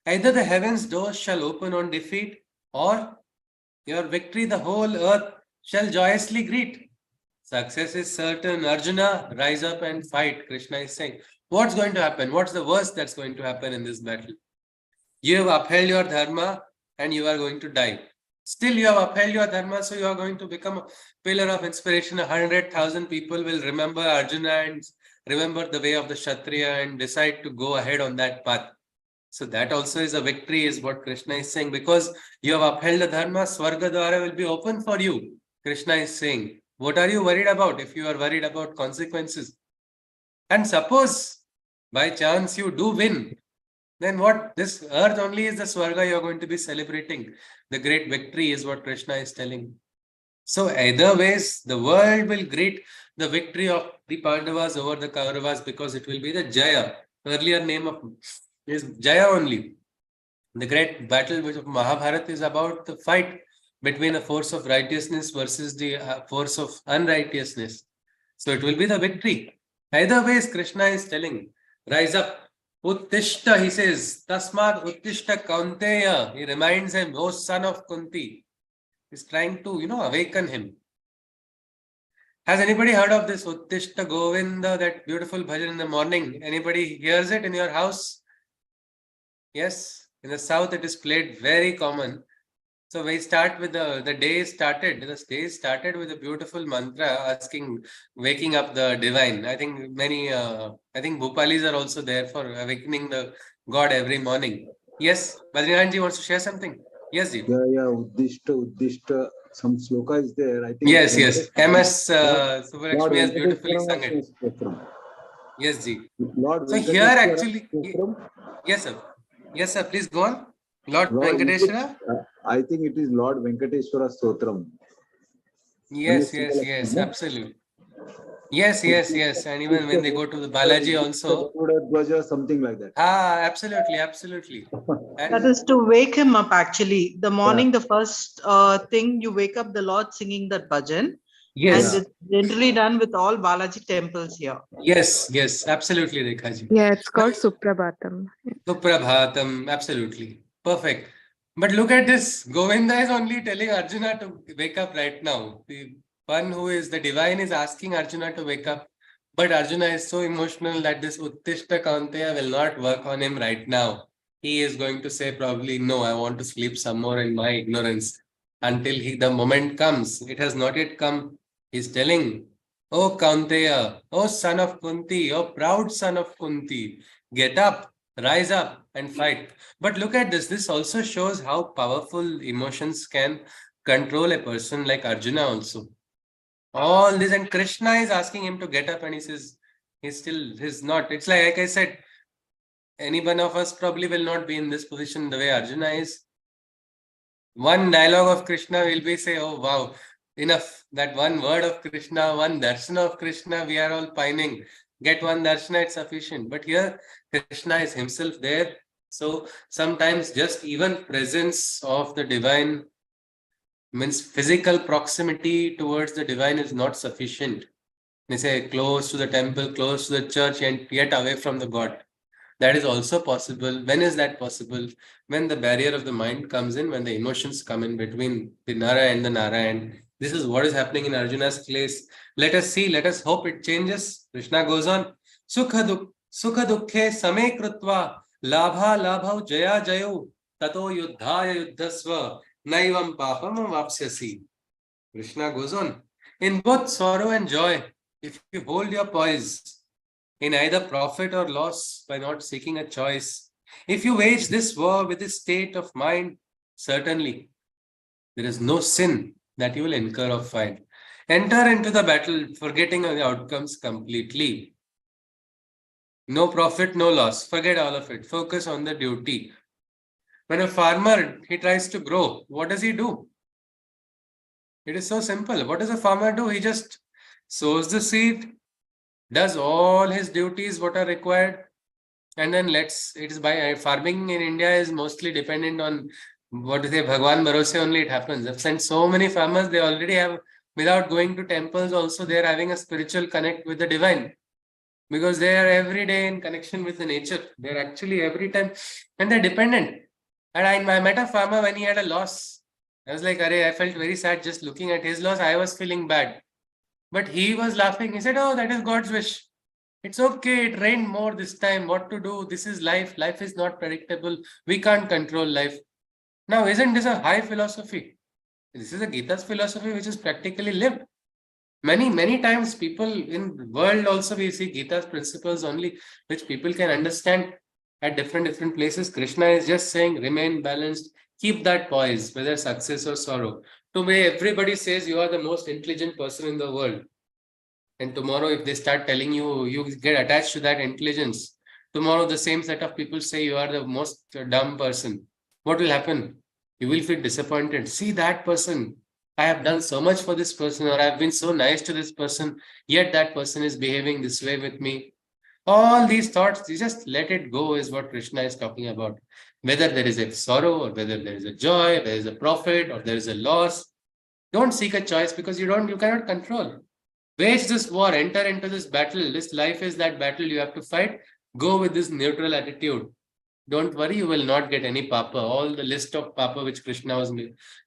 either the heaven's doors shall open on defeat, or your victory the whole earth shall joyously greet. Success is certain. Arjuna, rise up and fight. Krishna is saying, what's going to happen? What's the worst that's going to happen in this battle? You have upheld your dharma and you are going to die. Still, you have upheld your dharma, so you are going to become a pillar of inspiration. 100,000 people will remember Arjuna and remember the way of the Kshatriya and decide to go ahead on that path. So that also is a victory, is what Krishna is saying. Because you have upheld the dharma, Swarga Dwara will be open for you. Krishna is saying, what are you worried about if you are worried about consequences? And suppose by chance you do win, then what? This earth only is the Swarga you are going to be celebrating. The great victory is what Krishna is telling. So either ways, the world will greet the victory of the Pandavas over the Kauravas, because it will be the Jaya. Earlier name of is Jaya only. The great battle of Mahabharata is about the fight between the force of righteousness versus the force of unrighteousness. So it will be the victory. Either ways, Krishna is telling, rise up. Uttishta, he says, Tasmad Uttishta Kaunteya. He reminds him, O son of Kunti. He's trying to, awaken him. Has anybody heard of this Uttishta Govinda, that beautiful bhajan in the morning? Anybody hears it in your house? Yes, in the south it is played, very common. So we start with the day started with a beautiful mantra asking, waking up the divine. I think Bhupalis are also there for awakening the God every morning. Yes, Badrinathji wants to share something. Yes, Ji. Yeah, Uddishta, some shloka is there. I think. Yes. MS Subbalakshmi has beautifully sung it. Yes, Ji. So here actually, yes, sir. Please go on. Lord Venkateshwara. I think it is Lord Venkateshwara Stotram. Yes, absolutely. Yes. And even when they go to the Balaji also. Something like that. Absolutely. That is to wake him up actually. The morning, the first thing, you wake up the Lord singing that bhajan. Yes. And it's generally done with all Balaji temples here. Yes, absolutely, Rekhaji. Yeah, it's called Suprabhatam. Suprabhatam, absolutely. Perfect. But look at this. Govinda is only telling Arjuna to wake up right now. The one who is the divine is asking Arjuna to wake up. But Arjuna is so emotional that this Uttishta Kaunteya will not work on him right now. He is going to say probably, no, I want to sleep some more in my ignorance until the moment comes. It has not yet come. He's telling, O Kaunteya, O son of Kunti, O proud son of Kunti, get up, rise up and fight. But look at this. This also shows how powerful emotions can control a person like Arjuna also. All this, and Krishna is asking him to get up and he says, he's not. It's like I said, any one of us probably will not be in this position the way Arjuna is. One dialogue of Krishna will be say, oh wow, enough. That one word of Krishna, one darshana of Krishna, we are all pining. Get one darshana, it's sufficient. But here, Krishna is himself there. So sometimes just even presence of the divine means physical proximity towards the divine is not sufficient. They say close to the temple, close to the church, and yet away from the God. That is also possible. When is that possible? When the barrier of the mind comes in, when the emotions come in between the Nara and the Narayan. This is what is happening in Arjuna's case. Let us see, let us hope it changes. Krishna goes on. Sukha dukhe same krutva labha labha jaya jayo tato yuddhaya yuddhasva naivam papam vapsyasi. Krishna goes on. In both sorrow and joy, if you hold your poise, in either profit or loss by not seeking a choice. If you wage this war with this state of mind, certainly there is no sin that you will incur or find. Enter into the battle, forgetting the outcomes completely. No profit, no loss. Forget all of it. Focus on the duty. When a farmer, he tries to grow, what does he do? It is so simple. What does a farmer do? He just sows the seed, does all his duties what are required, and then it is by farming in India is mostly dependent on what is Bhagwan Bharose only it happens. I've sent so many farmers, they already have, without going to temples also, they are having a spiritual connect with the divine. Because they are every day in connection with the nature. They're actually every time, and they're dependent. And I met a farmer when he had a loss. I was like, I felt very sad just looking at his loss. I was feeling bad. But he was laughing. He said, oh, that is God's wish. It's okay. It rained more this time. What to do? This is life. Life is not predictable. We can't control life. Now, isn't this a high philosophy? This is a Gita's philosophy which is practically lived. Many times people in the world also we see Gita's principles only which people can understand at different places. Krishna is just saying remain balanced, keep that poise, whether success or sorrow. Today everybody says you are the most intelligent person in the world. And tomorrow if they start telling you, you get attached to that intelligence. Tomorrow the same set of people say you are the most dumb person. What will happen? You will feel disappointed. See that person. I have done so much for this person, or I've been so nice to this person, yet that person is behaving this way with me. All these thoughts, you just let it go is what Krishna is talking about. Whether there is a sorrow or whether there is a joy, there is a profit or there is a loss. Don't seek a choice because you cannot control. Wage this war, enter into this battle. This life is that battle you have to fight. Go with this neutral attitude. Don't worry, you will not get any papa. All the list of papa which Krishna was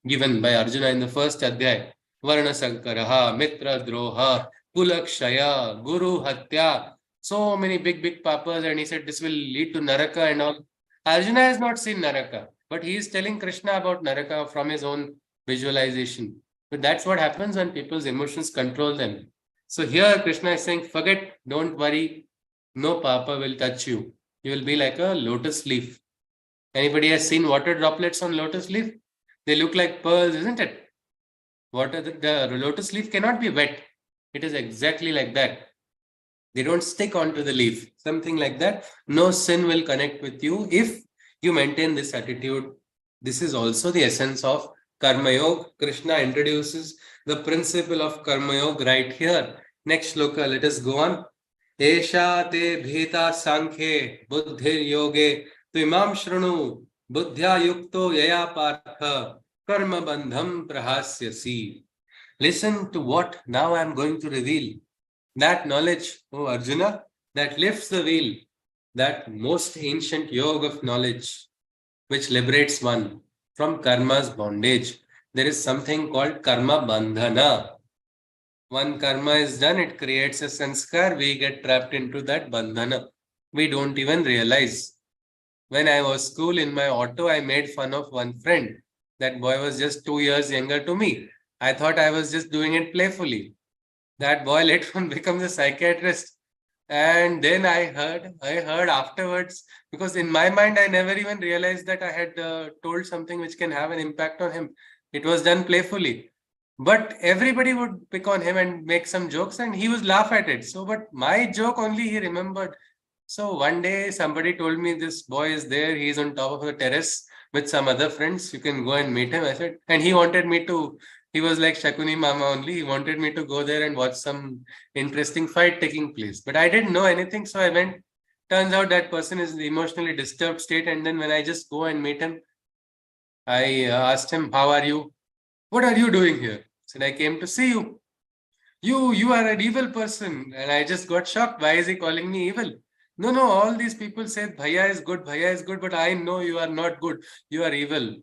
given by Arjuna in the first Adhyay. Varna Sankaraha, Mitra Droha, Kulakshaya, Guru Hatya. So many big papas, and he said this will lead to Naraka and all. Arjuna has not seen Naraka, but he is telling Krishna about Naraka from his own visualization. But that's what happens when people's emotions control them. So here Krishna is saying, forget, don't worry, no papa will touch you. You will be like a lotus leaf. Anybody has seen water droplets on lotus leaf? They look like pearls, isn't it? The lotus leaf cannot be wet. It is exactly like that. They don't stick onto the leaf. Something like that. No sin will connect with you if you maintain this attitude. This is also the essence of Karma Yoga. Krishna introduces the principle of Karma Yoga right here. Next shloka, let us go on. Esha te bhita sankhe buddhir yoge tuimam shrunu buddhya yukto yaya partha karma bandham prahasyasi. Listen to what now I am going to reveal. That knowledge, O Arjuna, that lifts the veil, that most ancient yoga of knowledge, which liberates one from karma's bondage. There is something called karma bandhana. One karma is done, it creates a sanskar, we get trapped into that bandhana. We don't even realize. When I was school in my auto, I made fun of one friend. That boy was just 2 years younger to me. I thought I was just doing it playfully. That boy later on becomes a psychiatrist. And then I heard afterwards, because in my mind, I never even realized that I had told something which can have an impact on him. It was done playfully. But everybody would pick on him and make some jokes and he would laugh at it. So, but my joke only he remembered. So one day somebody told me this boy is there, he's on top of the terrace with some other friends. You can go and meet him. I said, and he wanted me to, he was like Shakuni Mama only. He wanted me to go there and watch some interesting fight taking place. But I didn't know anything, so I went. Turns out that person is in the emotionally disturbed state. And then when I just go and meet him, I asked him, how are you? What are you doing here? I said, I came to see you. You are an evil person. And I just got shocked. Why is he calling me evil? No, all these people said, Bhaiya is good, but I know you are not good. You are evil.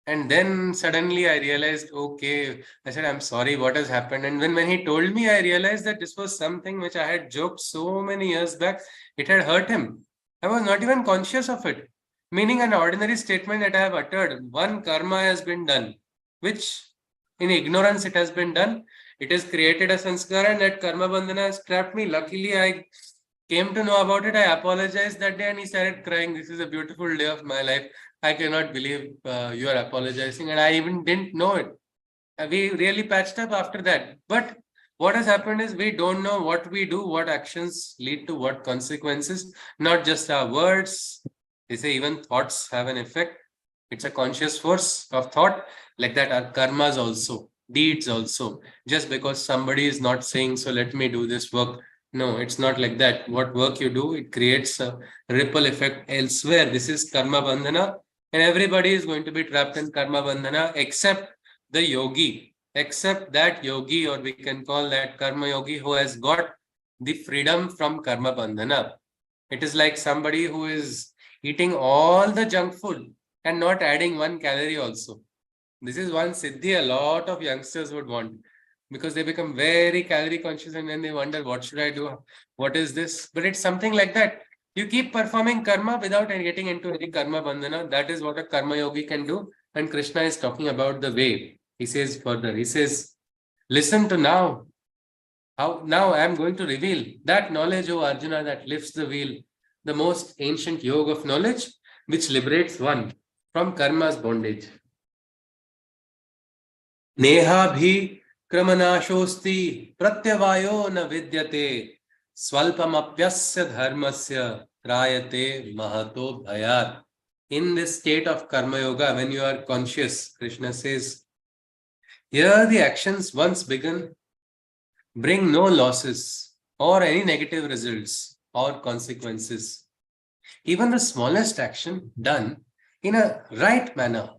And then suddenly I realized, okay, I said, I'm sorry, what has happened? And when he told me, I realized that this was something which I had joked so many years back. It had hurt him. I was not even conscious of it. Meaning an ordinary statement that I have uttered, one karma has been done, which in ignorance it has been done. It has created a sanskara and that karma bandhana has trapped me. Luckily, I came to know about it. I apologized that day and he started crying. This is a beautiful day of my life. I cannot believe you are apologizing. And I even didn't know it. We really patched up after that. But what has happened is we don't know what we do, what actions lead to what consequences, not just our words. They say even thoughts have an effect. It's a conscious force of thought. Like that, our karmas also, deeds also. Just because somebody is not saying, so let me do this work. No, it's not like that. What work you do, it creates a ripple effect elsewhere. This is karma bandhana. And everybody is going to be trapped in karma bandhana except the yogi, except that yogi, or we can call that karma yogi, who has got the freedom from karma bandhana. It is like somebody who is eating all the junk food and not adding 1 calorie also. This is one siddhi a lot of youngsters would want, because they become very calorie conscious and then they wonder, what should I do? What is this? But it's something like that. You keep performing karma without getting into any karma bandhana. That is what a karma yogi can do. And Krishna is talking about the way. He says further, he says, listen to now. Now I am going to reveal that knowledge, O Arjuna, that lifts the wheel, the most ancient yoga of knowledge, which liberates one from karma's bondage. Neha bhi kramanashosti pratyavayo na vidyate swalpamapyasya dharmasya trayate mahato bhayat. In this state of karma yoga, when you are conscious, Krishna says, here the actions once begun bring no losses or any negative results or consequences. Even the smallest action done in a right manner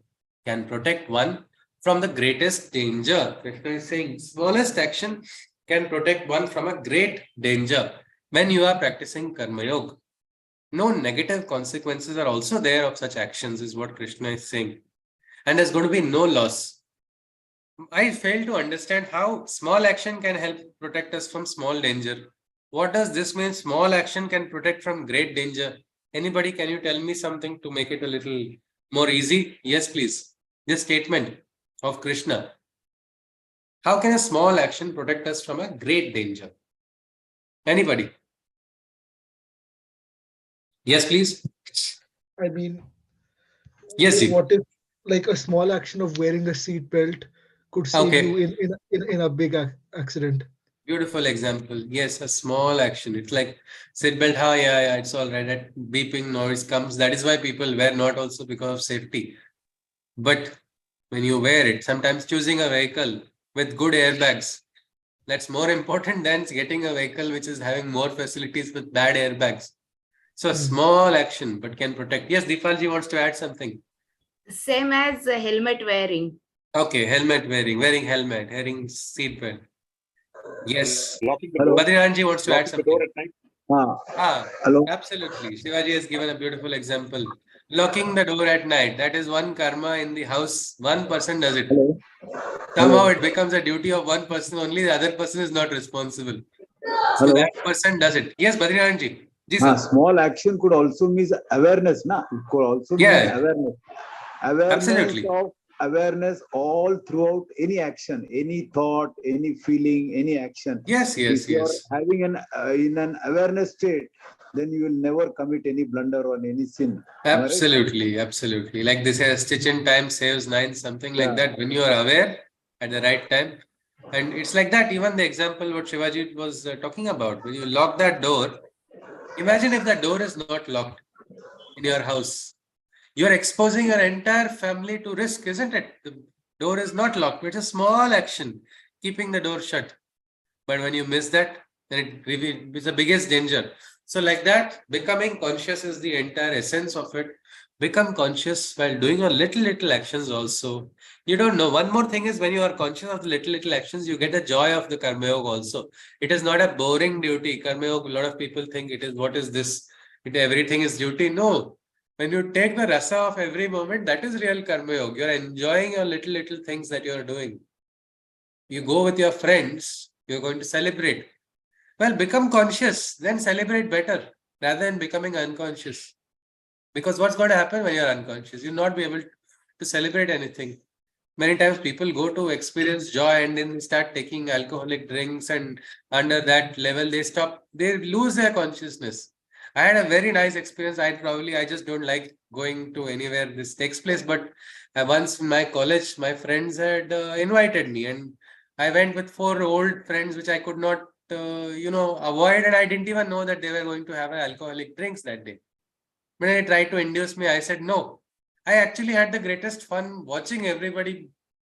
can protect one from the greatest danger. Krishna is saying smallest action can protect one from a great danger when you are practicing karma yoga. No negative consequences are also there of such actions, is what Krishna is saying. And there's going to be no loss. I fail to understand how small action can help protect us from small danger. What does this mean? Small action can protect from great danger. Anybody, can you tell me something to make it a little more easy? Yes, please. This statement of Krishna. How can a small action protect us from a great danger? Anybody? Yes, please. I mean, yes, what if like a small action of wearing a seat belt could save you in a big accident? Beautiful example. Yes, a small action. It's like seatbelt. Yeah, it's all right. That beeping noise comes. That is why people wear not also because of safety. But when you wear it, sometimes choosing a vehicle with good airbags, that's more important than getting a vehicle which is having more facilities with bad airbags. So a small action, but can protect. Yes, Deepalji wants to add something. Same as helmet wearing. Okay, helmet wearing helmet, wearing seat belt. Yes. Hello. Badriranji wants to add something. Hello. Absolutely. Shivaji has given a beautiful example. Locking the door at night. That is one karma in the house. One person does it. Hello. Somehow it becomes a duty of one person only. The other person is not responsible. So that person does it. Yes, Badriranji. Small action could also mean awareness. It could also mean awareness. Absolutely. Of awareness all throughout any action, any thought, any feeling, any action. Yes. If you are having in an awareness state, then you will never commit any blunder or any sin. Absolutely. Like they say, a stitch in time saves 9, something like that. When you are aware at the right time. And it's like that. Even the example what Shivaji was talking about. When you lock that door, imagine if the door is not locked in your house. You're exposing your entire family to risk, isn't it? The door is not locked. It's a small action, keeping the door shut. But when you miss that, then it's the biggest danger. So like that, becoming conscious is the entire essence of it. Become conscious while doing your little actions also. You don't know. One more thing is when you are conscious of the little actions, you get the joy of the karma yoga also. It is not a boring duty. Karma yoga, a lot of people think it is, what is this? Everything is duty. No. When you take the rasa of every moment, that is real karma yoga. You're enjoying your little things that you're doing. You go with your friends, you're going to celebrate. Well, become conscious, then celebrate better rather than becoming unconscious. Because what's going to happen when you're unconscious? You'll not be able to celebrate anything. Many times people go to experience joy and then start taking alcoholic drinks, and under that level they lose their consciousness. I had a very nice experience. I just don't like going to anywhere this takes place, but once in my college, my friends had invited me, and I went with 4 old friends, which I could not, avoid, and I didn't even know that they were going to have alcoholic drinks that day. When they tried to induce me, I said no. I actually had the greatest fun watching everybody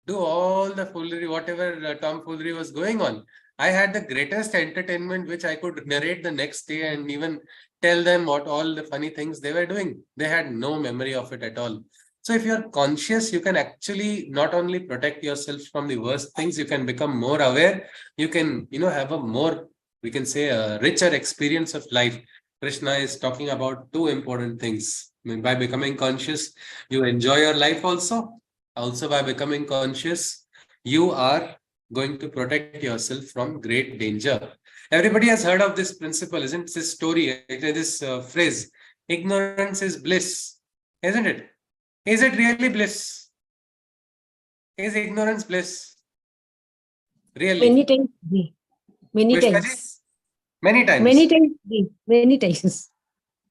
do all the foolery, whatever tomfoolery was going on. I had the greatest entertainment, which I could narrate the next day and even tell them what all the funny things they were doing. They had no memory of it at all. So if you're conscious, you can actually not only protect yourself from the worst things, you can become more aware. You can, have a more, we can say, a richer experience of life. Krishna is talking about 2 important things. By becoming conscious, you enjoy your life also. Also, by becoming conscious, you are going to protect yourself from great danger. Everybody has heard of this principle, isn't it? This story, this phrase, ignorance is bliss, isn't it? Is it really bliss? Is ignorance bliss? Really? Many times. Many Pushpaji? times. Many times. Many times. Many times.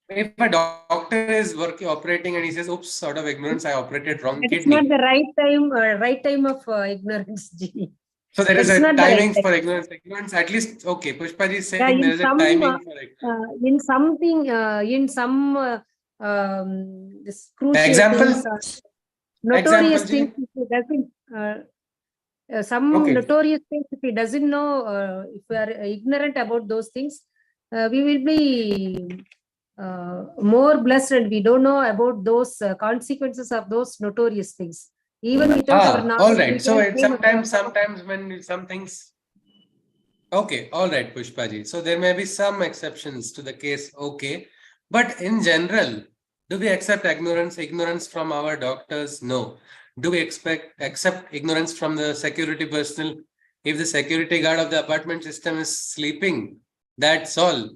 If a doctor is operating and he says, oops, out of ignorance, I operated wrong It's kidney. not the right time of ignorance. So there is That's a not the right timing time. for ignorance. Ignorance, at least, okay, Pushpaji is Yeah, saying there is a timing for it. in some this crucial Example? things, notorious Example, Ji? things, if he doesn't, some Okay. notorious things, if he doesn't know, if we are ignorant about those things, we will be more blessed, and we don't know about those consequences of those notorious things. Even without our knowledge, all we right. So can it's claim it. sometimes when some things. Okay, all right, Pushpaji. So there may be some exceptions to the case. Okay, but in general, do we accept ignorance from our doctors? No. Do we accept ignorance from the security personnel? If the security guard of the apartment system is sleeping, that's all.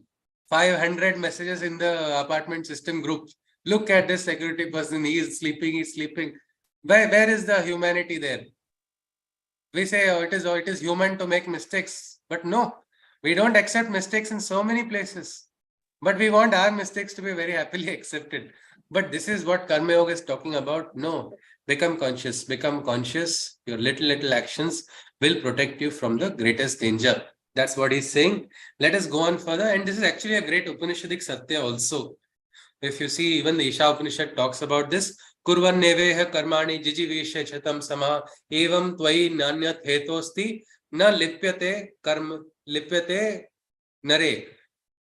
500 messages in the apartment system group. Look at this security person. He is sleeping. He's sleeping. Where is the humanity there? We say, oh, it is human to make mistakes, but no, we don't accept mistakes in so many places. But we want our mistakes to be very happily accepted. But this is what Karma Yoga is talking about. No, become conscious. Become conscious. Your little actions will protect you from the greatest danger. That's what he's saying. Let us go on further. And this is actually a great Upanishadic Satya also. If you see, even the Isha Upanishad talks about this. Kurvan neveha karmani jijivishe chatam sama evam tvai nanyat hetosti na lipyate nare.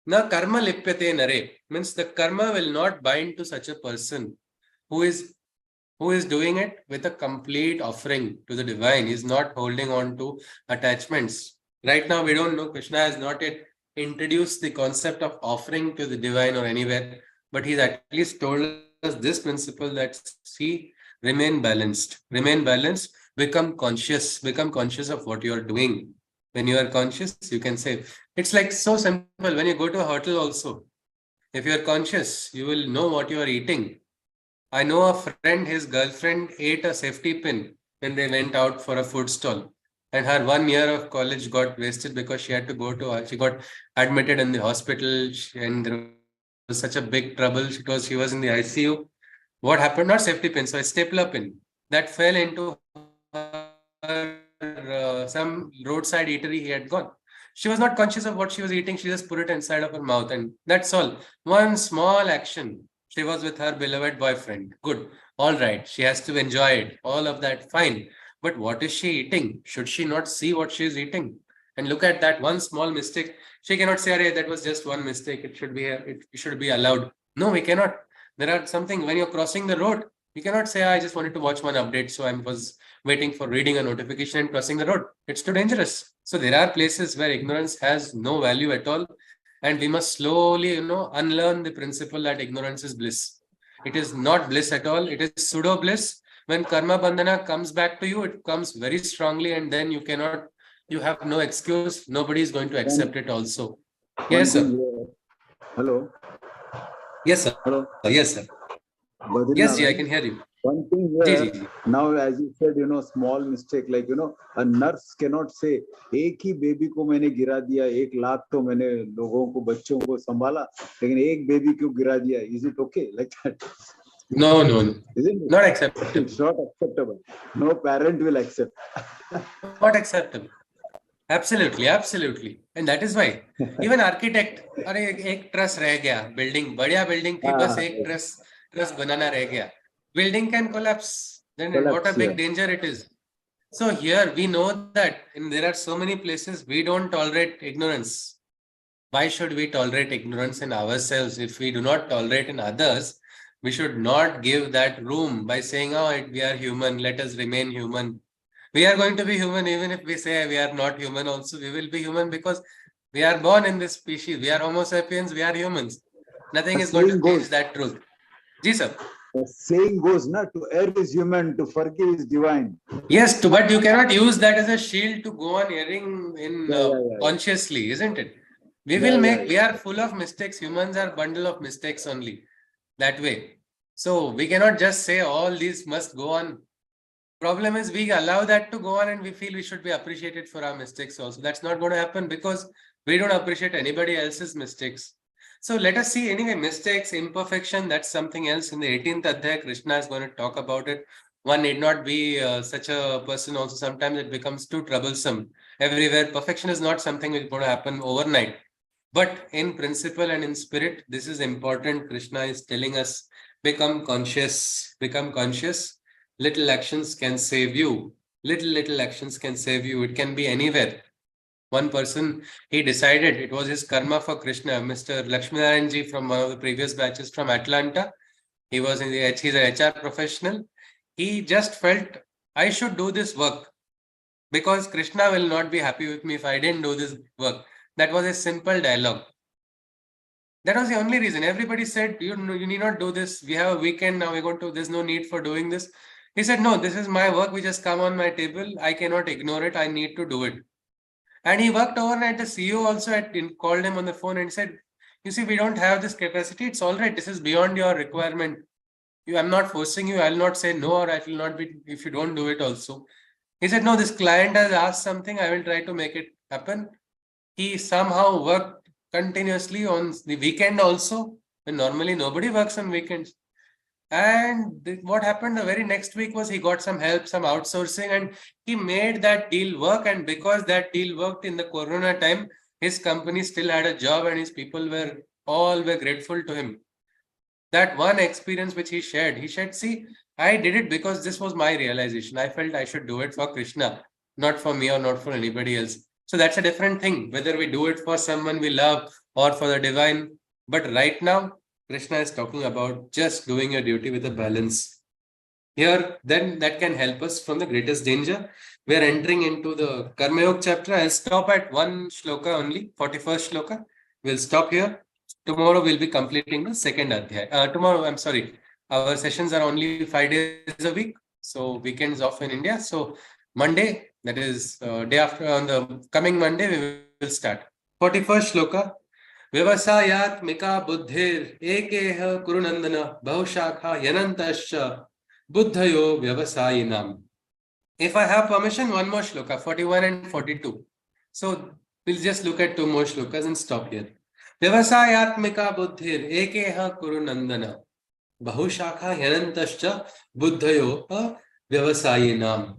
Na karma lipyate nare. Means the karma will not bind to such a person who is doing it with a complete offering to the divine. He is not holding on to attachments. Right now, we don't know. Krishna has not yet introduced the concept of offering to the divine or anywhere, but he's at least told us this principle that see, remain balanced, become conscious of what you are doing. When you are conscious, you can say, it's like so simple. When you go to a hotel also, if you are conscious, you will know what you are eating. I know a friend, his girlfriend ate a safety pin when they went out for a food stall. And her 1 year of college got wasted because she had to she got admitted in the hospital, and there was such a big trouble because she was in the ICU. What happened? Not safety pin, so a stapler pin that fell into some roadside eatery he had gone. She was not conscious of what she was eating. She just put it inside of her mouth, and that's all. One small action She was with her beloved boyfriend. Good. All right. She has to enjoy it. All of that. Fine. But what is she eating? Should she not see what she is eating? And look at that one small mistake. She cannot say, "Arey, that was just one mistake. It should be allowed." No, we cannot. There are something when you're crossing the road, you cannot say, "I just wanted to watch one update, so I was waiting for reading a notification and crossing the road." It's too dangerous. So there are places where ignorance has no value at all. And we must slowly, unlearn the principle that ignorance is bliss. It is not bliss at all. It is pseudo bliss. When karma bandhana comes back to you, it comes very strongly, and then you have no excuse. Nobody is going to accept it also. Yes, sir. Hello. Yes, sir. Hello. Yes, sir. Yes, Ji, I can hear you. One thing here, now as you said, small mistake, like, a nurse cannot say, एक ही baby को मैंने गिरा दिया, 1,00,000 तो मैंने लोगों को, बच्चों को संभाला, लेकिन एक बेबी क्यों गिरा दिया? Is it okay like that? No. Isn't it? Not acceptable. It's not acceptable. No parent will accept. Not acceptable. Absolutely. And that is why even architect, अरे एक ट्रस रह गया, बिल्डिंग बढ़िया बिल्डिंग थी, बस एक ट्रस बनाना रह गया. Building can collapse. Then what a big danger it is. So here we know that there are so many places we don't tolerate ignorance. Why should we tolerate ignorance in ourselves? If we do not tolerate in others, we should not give that room by saying, "Oh, we are human, let us remain human." We are going to be human even if we say we are not human also. We will be human because we are born in this species. We are Homo sapiens, we are humans. Nothing is going to change that truth. Ji, sir. The saying goes, to err is human, to forgive is divine. Yes, but you cannot use that as a shield to go on erring consciously, isn't it? We are full of mistakes. Humans are bundle of mistakes only that way. So we cannot just say all these must go on. Problem is we allow that to go on and we feel we should be appreciated for our mistakes also. That's not going to happen because we don't appreciate anybody else's mistakes. So let us see anyway, mistakes, imperfection, that's something else. In the 18th Adhyay, Krishna is going to talk about it. One need not be such a person also. Sometimes it becomes too troublesome. Everywhere, perfection is not something which is going to happen overnight. But in principle and in spirit, this is important. Krishna is telling us, become conscious. Little actions can save you. Little actions can save you. It can be anywhere. One person, he decided it was his karma for Krishna. Mr. Lakshminarayan ji from one of the previous batches from Atlanta. He's an HR professional. He just felt, I should do this work because Krishna will not be happy with me if I didn't do this work. That was a simple dialogue. That was the only reason. Everybody said, you need not do this. We have a weekend now. There's no need for doing this. He said, no, this is my work. We just come on my table. I cannot ignore it. I need to do it. And he worked overnight. The CEO also called him on the phone and said, you see, we don't have this capacity. It's all right. This is beyond your requirement. I'm not forcing you. I'll not say no, or I will not be if you don't do it also. He said, no, this client has asked something. I will try to make it happen. He somehow worked continuously on the weekend also. And normally nobody works on weekends. And what happened the very next week was he got some help, some outsourcing, and he made that deal work. And because that deal worked in the Corona time, his company still had a job and his people were grateful to him. That one experience which he shared, see, I did it because this was my realization. I felt I should do it for Krishna, not for me or not for anybody else. So that's a different thing, whether we do it for someone we love or for the divine. But right now, Krishna is talking about just doing your duty with a balance. Here, then that can help us from the greatest danger. We are entering into the Karma Yoga chapter. I'll stop at one shloka only, 41st shloka. We'll stop here. Tomorrow we'll be completing the second adhyay. Our sessions are only 5 days a week. So weekends off in India. So Monday, that is day after, on the coming Monday, we will start. 41st shloka. Vyavasayatmika buddhir ekeha kurunandana bahusakha yanantasya buddhayo vyavasayinam. If I have permission, one more shloka, 41 and 42. So we'll just look at two more shlokas and stop here. Vyavasayatmika buddhir ekeha kurunandana bahusakha yanantasya buddhayo vyavasayinam.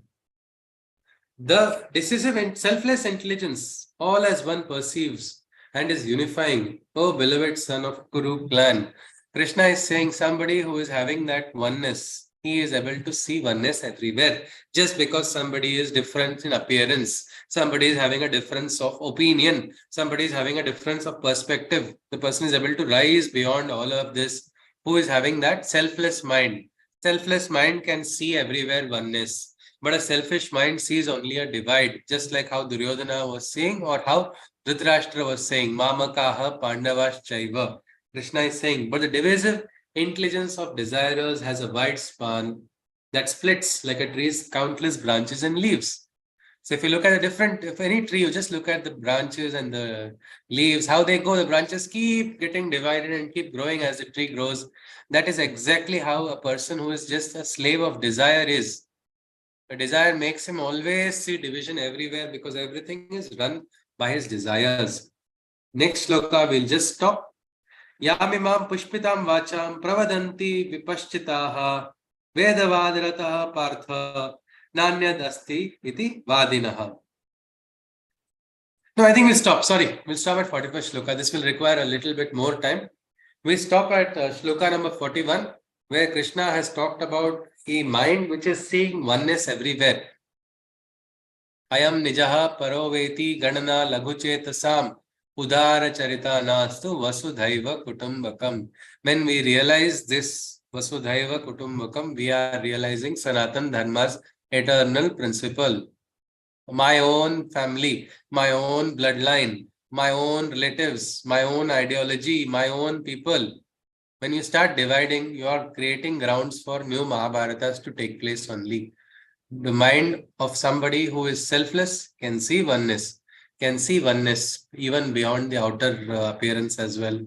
The decisive and selfless intelligence, all as one perceives and is unifying, O beloved son of Kuru clan, Krishna is saying somebody who is having that oneness, he is able to see oneness everywhere. Just because somebody is different in appearance, somebody is having a difference of opinion, somebody is having a difference of perspective, the person is able to rise beyond all of this, who is having that selfless mind. Selfless mind can see everywhere oneness, but a selfish mind sees only a divide, just like how Duryodhana was saying, or how Dhritarashtra was saying, Mamakaha Pandavas Chaiva. Krishna is saying, but the divisive intelligence of desirers has a wide span that splits like a tree's countless branches and leaves. So if you look at if any tree, you just look at the branches and the leaves, how they go, the branches keep getting divided and keep growing as the tree grows. That is exactly how a person who is just a slave of desire is. A desire makes him always see division everywhere because everything is run by his desires. Next shloka, we'll just stop. Yamimam pushpitam vacham pravadanti vipashchitaha vedavadratah partha nanyadasti iti vadinaha. No, I think we'll stop. Sorry, we'll stop at 41st shloka. This will require a little bit more time. We stop at shloka number 41, where Krishna has talked about a mind which is seeing oneness everywhere. Ayam nijaha paroveti ganana laghuchetasam Udara Charita Nastu Vasudhaiva Kutumbakam. When we realize this Vasudhaiva Kutumbakam, we are realizing Sanatan Dharma's eternal principle. My own family, my own bloodline, my own relatives, my own ideology, my own people. When you start dividing, you are creating grounds for new Mahabharatas to take place only. The mind of somebody who is selfless can see oneness even beyond the outer appearance as well.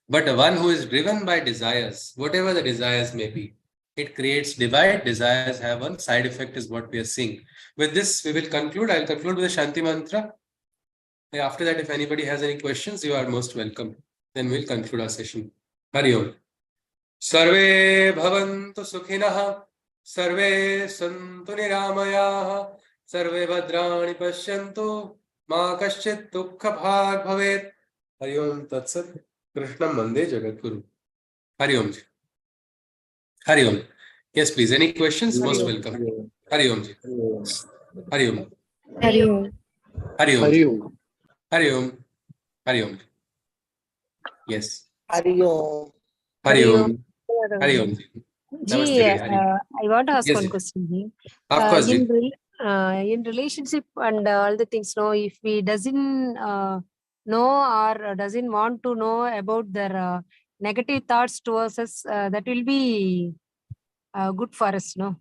But one who is driven by desires, whatever the desires may be, it creates divide. Desires have one side effect is what we are seeing. With this, we will conclude. I'll conclude with the Shanti Mantra. After that, if anybody has any questions, you are most welcome. Then we'll conclude our session. Hari Om. Sarve bhavantu sukhinah, sarve santu niramayah, sarve bhadrani pashyantu, Ma kaschit dukkha bhag bhavet. Hari Om Tatsat. Krishnam Mande Jagadguru. Hari Om ji. Hari Om. Yes, please. Any questions? Most welcome. Hari Om ji. Hari Om. Hari Om. Hari Om. Hari Om. Hari Om. Hari Om. Yes. Hari Om. Hari Om. Hari Om ji. Ji, I want to ask Yes, one ji. question here. Of course, ji. In relationship and all the things, no, if we doesn't know or doesn't want to know about their negative thoughts towards us, that will be good for us, no?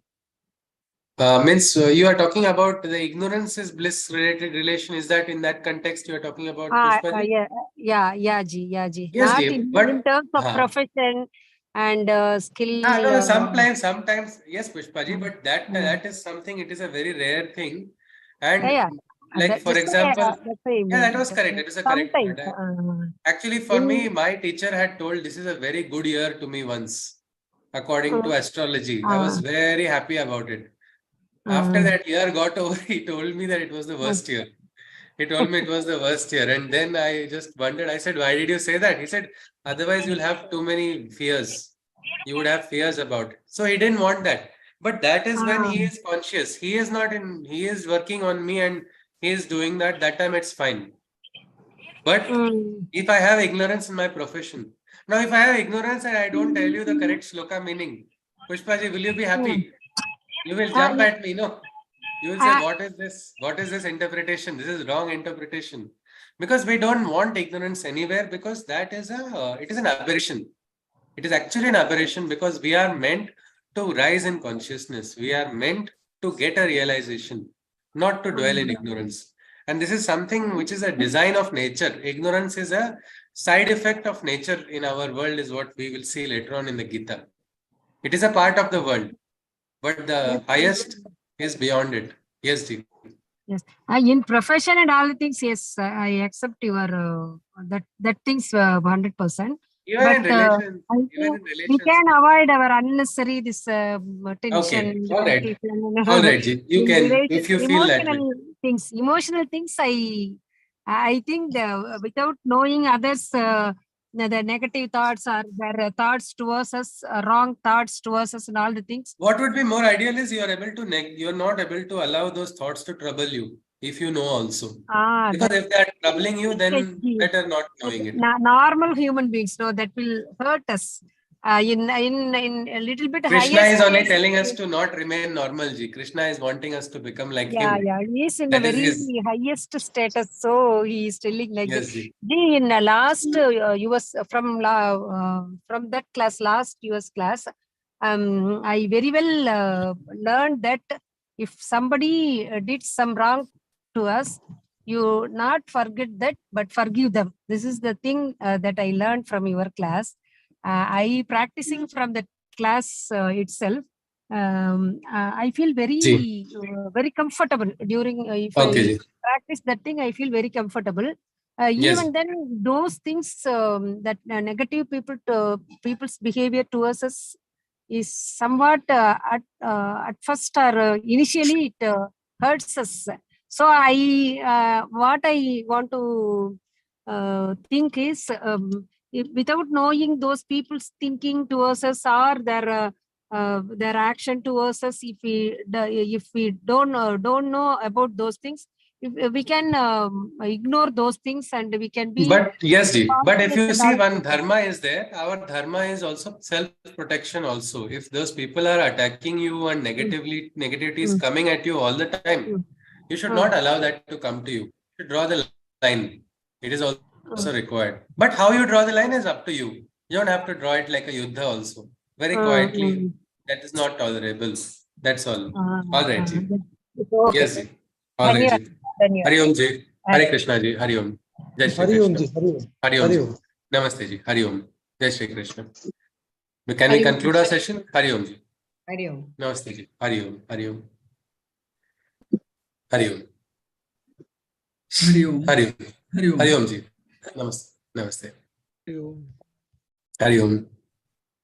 Means you are talking about the ignorance is bliss related relation. Is that in that context you are talking about, Pushpa ji? Yeah, ji. Yes, Not ji, in but terms of profession and skill. No, sometimes, yes, Pushpa ji, but that is something, it is a very rare thing. And like, for example, that was correct. That is a correct word. Actually, for me, my teacher had told this is a very good year to me once, according to astrology. I was very happy about it. After that year got over, he told me that it was the worst year. He told me it was the worst year. And then I just wondered, I said, why did you say that? He said, otherwise you'll have too many fears. You would have fears about it. So he didn't want that. But that is when he is conscious. He is not in, he is working on me and he is doing that. That time it's fine. But if I have ignorance in my profession, now if I have ignorance and I don't tell you the correct shloka meaning, Pushpa ji, will you be happy? You will jump at me, no? You will say, what is this? What is this interpretation? This is wrong interpretation. Because we don't want ignorance anywhere, because that is it is an aberration. It is actually an aberration because we are meant to rise in consciousness. We are meant to get a realization, not to dwell in ignorance. And this is something which is a design of nature. Ignorance is a side effect of nature in our world, is what we will see later on in the Gita. It is a part of the world, but the highest is beyond it. Yes, Ji. Yes, in profession and all the things, yes, I accept your that things 100%. Even in relations, we can avoid our unnecessary this tension. Okay, all right. All right, Ji. You can, if you feel that way. Emotional things, I think without knowing others, the negative thoughts or their thoughts towards us, wrong thoughts towards us and all the things. What would be more ideal is you are able to you are not able to allow those thoughts to trouble you if you know also. Because if they are troubling you, then better not knowing it. Normal human beings, no, that will hurt us. In a little bit Krishna higher is only stage, telling us to not remain normal, Ji. Krishna is wanting us to become like him. Yeah, he is in That the is very his. highest status, so he is telling like Yes, this. Ji. In the last US from that class, last US class, I very well learned that if somebody did some wrong to us, you not forget that, but forgive them. This is the thing that I learned from your class. I practicing from the class itself. I feel very comfortable during if Okay, I practice that thing. I feel very comfortable. Yes. Even then, those things that negative people's behavior towards us is somewhat at first or initially it hurts us. So what I want to think is without knowing those people's thinking towards us or their action towards us, if we don't know about those things, if we can ignore those things and we can be. But yes, Ji. But if you and see, all- one dharma is there. Our dharma is also self-protection also. If those people are attacking you and negativity is coming at you all the time, you should not allow that to come to you. You should draw the line. It is also required. But how you draw the line is up to you. You don't have to draw it like a yuddha also. Very quietly. That is not tolerable. That's all. All right, Ji. Okay. Yes, Ji. All right, Ji. Hari Om, Ji. Hare Krishna, Ji. Hari Om. Jai Shri Hari Om Krishna. ji, Hari Om. Hari Om. Hari Ji. Om. Namaste, Ji. Hari Om. Jai Shri Krishna. Can we Hari Om. conclude our session? Hari Om, Ji. Hari Om. Namaste, Ji. Hari Om. Hari Om. Hari Om. Hari Om. Hari Om. Hari Om. Hari Om, Ji. Namaste. Namaste. Hari Om. Hari Om.